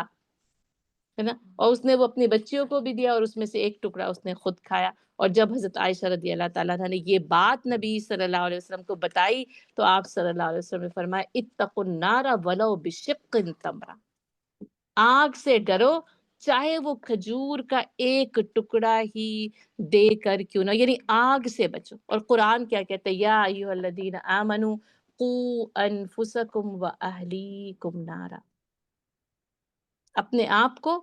[SPEAKER 1] ہے نا، اور اس نے وہ اپنی بچیوں کو بھی دیا اور اس میں سے ایک ٹکڑا اس نے خود کھایا۔ اور جب حضرت عائشہ رضی اللہ تعالیٰ عنہ نے یہ بات نبی صلی اللہ علیہ وسلم کو بتائی تو آپ صلی اللہ علیہ وسلم نے فرمایا اتقوا النار ولو بشق تمرہ، آگ سے ڈرو چاہے وہ کھجور کا ایک ٹکڑا ہی دے کر کیوں نہ، یعنی آگ سے بچو۔ اور قرآن کیا کہتے ہیں؟ یا ایھا الذین آمنوا قوا انفسکم واہلیکم نارا، اپنے آپ کو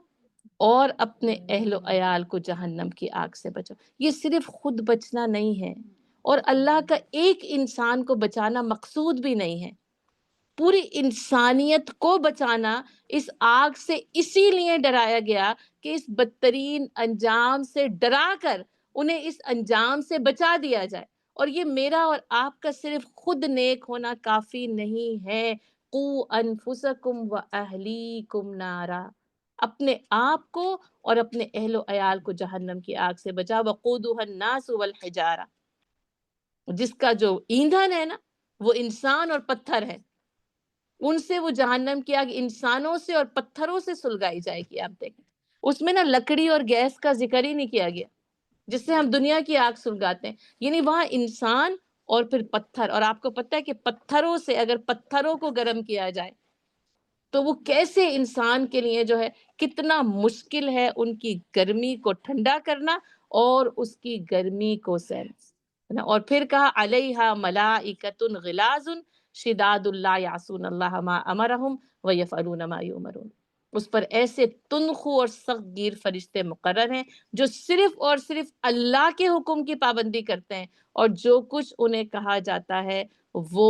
[SPEAKER 1] اور اپنے اہل و عیال کو جہنم کی آگ سے بچو۔ یہ صرف خود بچنا نہیں ہے، اور اللہ کا ایک انسان کو بچانا مقصود بھی نہیں ہے، پوری انسانیت کو بچانا اس آگ سے اسی لیے ڈرایا گیا کہ اس بدترین انجام سے ڈرا کر انہیں اس انجام سے بچا دیا جائے۔ اور یہ میرا اور آپ کا صرف خود نیک ہونا کافی نہیں ہے۔ قوا انفسکم واہلیکم نارا، اپنے آپ کو اور اپنے اہل و عیال کو جہنم کی آگ سے بچا۔ وقودها الناس والحجارہ، جس کا جو ایندھن ہے نا وہ انسان اور پتھر ہے، ان سے وہ جہنم کی آگ انسانوں سے اور پتھروں سے سلگائی جائے گی۔ آپ دیکھیں اس میں نا لکڑی اور گیس کا ذکر ہی نہیں کیا گیا جس سے ہم دنیا کی آگ سلگاتے ہیں، یعنی وہاں انسان اور پھر پتھر۔ اور آپ کو پتہ ہے کہ پتھروں سے اگر پتھروں کو گرم کیا جائے تو وہ کیسے انسان کے لیے جو ہے کتنا مشکل ہے ان کی گرمی کو ٹھنڈا کرنا اور اس کی گرمی کو سہنا۔ اور پھر کہا علیہا ملائکۃ غلاظ شداد لا یعصون اللہ ما امرہم ویفعلون ما یؤمرون، اس پر ایسے تندخو اور سخت گیر فرشتے مقرر ہیں جو صرف اور صرف اللہ کے حکم کی پابندی کرتے ہیں اور جو کچھ انہیں کہا جاتا ہے وہ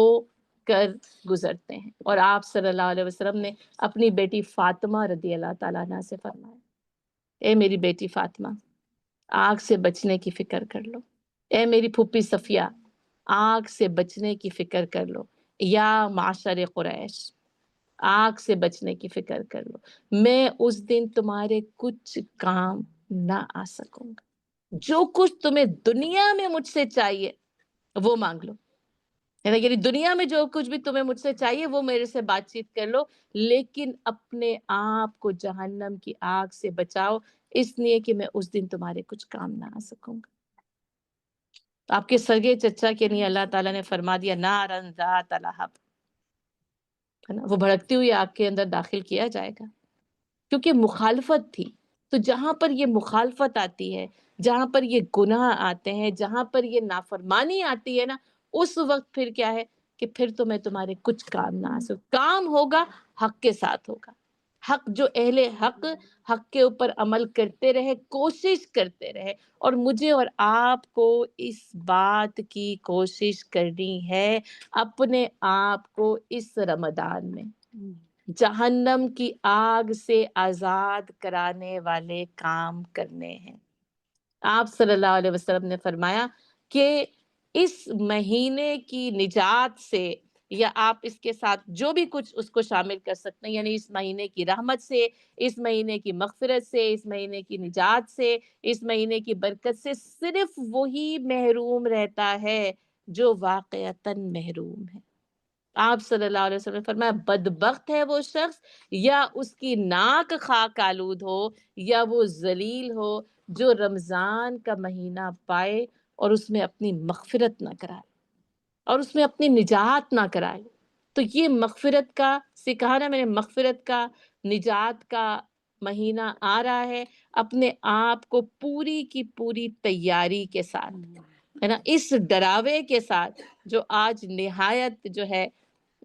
[SPEAKER 1] کر گزرتے ہیں۔ اور آپ صلی اللہ علیہ وسلم نے اپنی بیٹی فاطمہ رضی اللہ تعالیٰ عنہ سے فرمایا اے میری بیٹی فاطمہ، آگ سے بچنے کی فکر کر لو۔ اے میری پھوپھی صفیہ، آگ سے بچنے کی فکر کر لو۔ یا معاشر قریش، آگ سے بچنے کی فکر کر لو، میں اس دن تمہارے کچھ کام نہ آ سکوں گا، جو کچھ تمہیں دنیا میں مجھ سے چاہیے وہ مانگ لو، یعنی دنیا میں جو کچھ بھی تمہیں مجھ سے چاہیے وہ میرے سے بات چیت کر لو، لیکن اپنے آپ کو جہنم کی آگ سے بچاؤ، اس لیے کہ میں اس دن تمہارے کچھ کام نہ آ سکوں گا۔ آپ کے سگے چچا کے لیے اللہ تعالیٰ نے فرما دیا نارن ذات لہب، ہے نا، وہ بھڑکتی ہوئی آگ کے اندر داخل کیا جائے گا، کیونکہ مخالفت تھی۔ تو جہاں پر یہ مخالفت آتی ہے، جہاں پر یہ گناہ آتے ہیں، جہاں پر یہ نافرمانی آتی ہے نا، اس وقت پھر کیا ہے کہ پھر تو میں تمہارے کچھ کام نہ آ سکوں، کام ہوگا حق کے ساتھ ہوگا، حق جو اہل حق حق کے اوپر عمل کرتے رہے، کوشش کرتے رہے۔ اور مجھے اور آپ کو اس بات کی کوشش کرنی ہے اپنے آپ کو اس رمضان میں جہنم کی آگ سے آزاد کرانے والے کام کرنے ہیں۔ آپ صلی اللہ علیہ وسلم نے فرمایا کہ اس مہینے کی نجات سے، یا آپ اس کے ساتھ جو بھی کچھ اس کو شامل کر سکتے ہیں، یعنی اس مہینے کی رحمت سے، اس مہینے کی مغفرت سے، اس مہینے کی نجات سے، اس مہینے کی برکت سے صرف وہی محروم رہتا ہے جو واقعتاً محروم ہے۔ آپ صلی اللہ علیہ وسلم نے فرمایا بدبخت ہے وہ شخص، یا اس کی ناک خاک آلود ہو، یا وہ ذلیل ہو جو رمضان کا مہینہ پائے اور اس میں اپنی مغفرت نہ کرائے اور اس میں اپنی نجات نہ کرائے۔ تو یہ مغفرت کا سے کہا نا میں نے، مغفرت کا، نجات کا مہینہ آ رہا ہے، اپنے آپ کو پوری کی پوری تیاری کے ساتھ، ہے نا، اس ڈراوے کے ساتھ جو آج نہایت جو ہے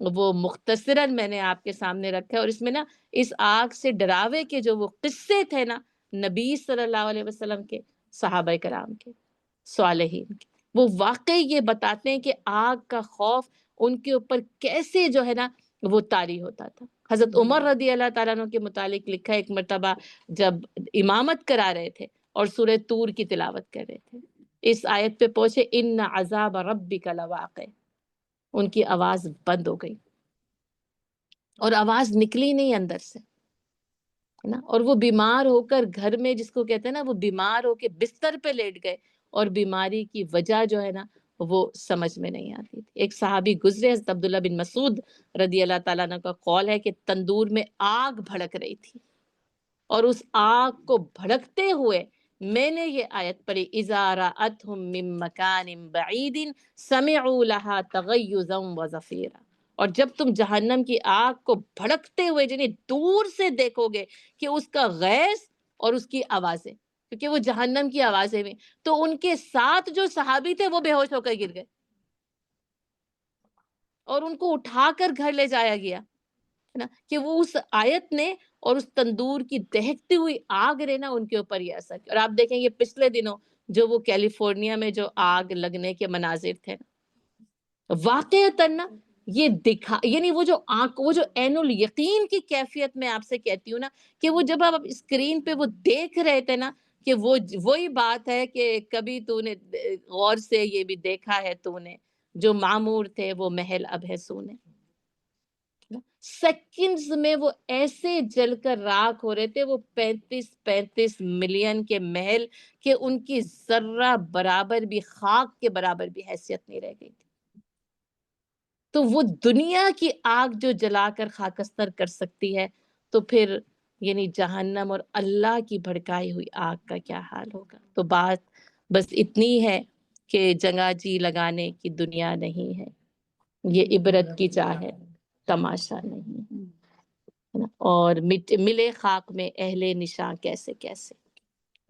[SPEAKER 1] وہ مختصراً میں نے آپ کے سامنے رکھا ہے۔ اور اس میں نا اس آگ سے ڈراوے کے جو وہ قصے تھے نا نبی صلی اللہ علیہ وسلم کے، صحابہ کرام کے، صالحین کے، وہ واقعی یہ بتاتے ہیں کہ آگ کا خوف ان کے اوپر کیسے جو ہے نا وہ طاری ہوتا تھا۔ حضرت عمر رضی اللہ تعالیٰ عنہ کے متعلق لکھا ہے ایک مرتبہ جب امامت کرا رہے تھے اور سورہ طور کی تلاوت کر رہے تھے. اس آیت پہ پہنچے ان عذاب ربک لواقع، ان کی آواز بند ہو گئی اور آواز نکلی نہیں اندر سے، ہے نا. اور وہ بیمار ہو کر گھر میں، جس کو کہتے ہیں نا، وہ بیمار ہو کے بستر پہ لیٹ گئے اور بیماری کی وجہ جو ہے نا وہ سمجھ میں نہیں آتی تھی. ایک صحابی گزرے، حضرت عبداللہ بن مسعود رضی اللہ تعالیٰ عنہ کا قول ہے کہ تندور میں آگ بھڑک رہی تھی، اور اس آگ کو بھڑکتے ہوئے میں نے یہ آیت پڑھی اذا رأتهم من مکان بعید سمعوا لها تغیظا وزفیرا. اور جب تم جہنم کی آگ کو بھڑکتے ہوئے یعنی دور سے دیکھو گے کہ اس کا غیظ اور اس کی آوازیں، کیونکہ وہ جہنم کی آوازیں بھی، تو ان کے ساتھ جو صحابی تھے وہ بے ہوش ہو کر گر گئے اور ان کو اٹھا کر گھر لے جایا گیا، ہے نا. کہ وہ اس آیت نے اور اس تندور کی دہکتی ہوئی آگ نے نا ان کے اوپر یہ اثر کیا. اور آپ دیکھیں یہ پچھلے دنوں جو وہ کیلیفورنیا میں جو آگ لگنے کے مناظر تھے، واقعتاً نا یہ دکھا، یعنی وہ جو آنکھ، وہ جو عین الیقین کی کیفیت میں آپ سے کہتی ہوں نا، کہ وہ جب آپ اسکرین پہ وہ دیکھ رہے تھے نا، کہ وہ وہی بات ہے کہ کبھی تو نے غور سے یہ بھی دیکھا ہے تو نے، جو معمور تھے وہ محل اب ہے سونے. سیکنڈز میں وہ ایسے جل کر راکھ ہو رہے تھے، وہ 35 ملین کے محل، کہ ان کی ذرہ برابر بھی، خاک کے برابر بھی حیثیت نہیں رہ گئی تھی. تو وہ دنیا کی آگ جو جلا کر خاکستر کر سکتی ہے، تو پھر یعنی جہنم اور اللہ کی بھڑکائی ہوئی آگ کا کیا حال ہوگا. تو بات بس اتنی ہے کہ جگہ جی لگانے کی دنیا نہیں ہے، یہ عبرت کی چاہ ہے، تماشا نہیں ہے نا. اور ملے خاک میں اہل نشاں کیسے کیسے،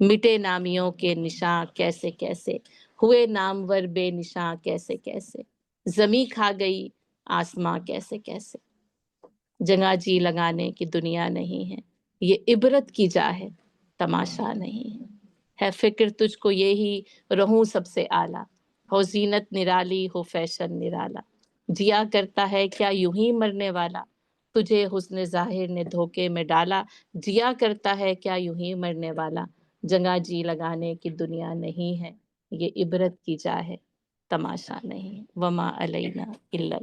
[SPEAKER 1] مٹے نامیوں کے نشاں کیسے کیسے، ہوئے نامور بے نشاں کیسے کیسے، زمیں کھا گئی آسماں کیسے کیسے. جگہ جی لگانے کی دنیا نہیں ہے، یہ عبرت کی جا ہے، تماشا نہیں ہے فکر تجھ کو یہی رہوں سب سے اعلیٰ، ہو زینت نرالی ہو فیشن نرالا، جیا کرتا ہے کیا یوں ہی مرنے والا، تجھے حسن ظاہر نے دھوکے میں ڈالا، جیا کرتا ہے کیا یوں ہی مرنے والا. جگہ جی لگانے کی دنیا نہیں ہے، یہ عبرت کی جا ہے، تماشا نہیں. وما علینا الا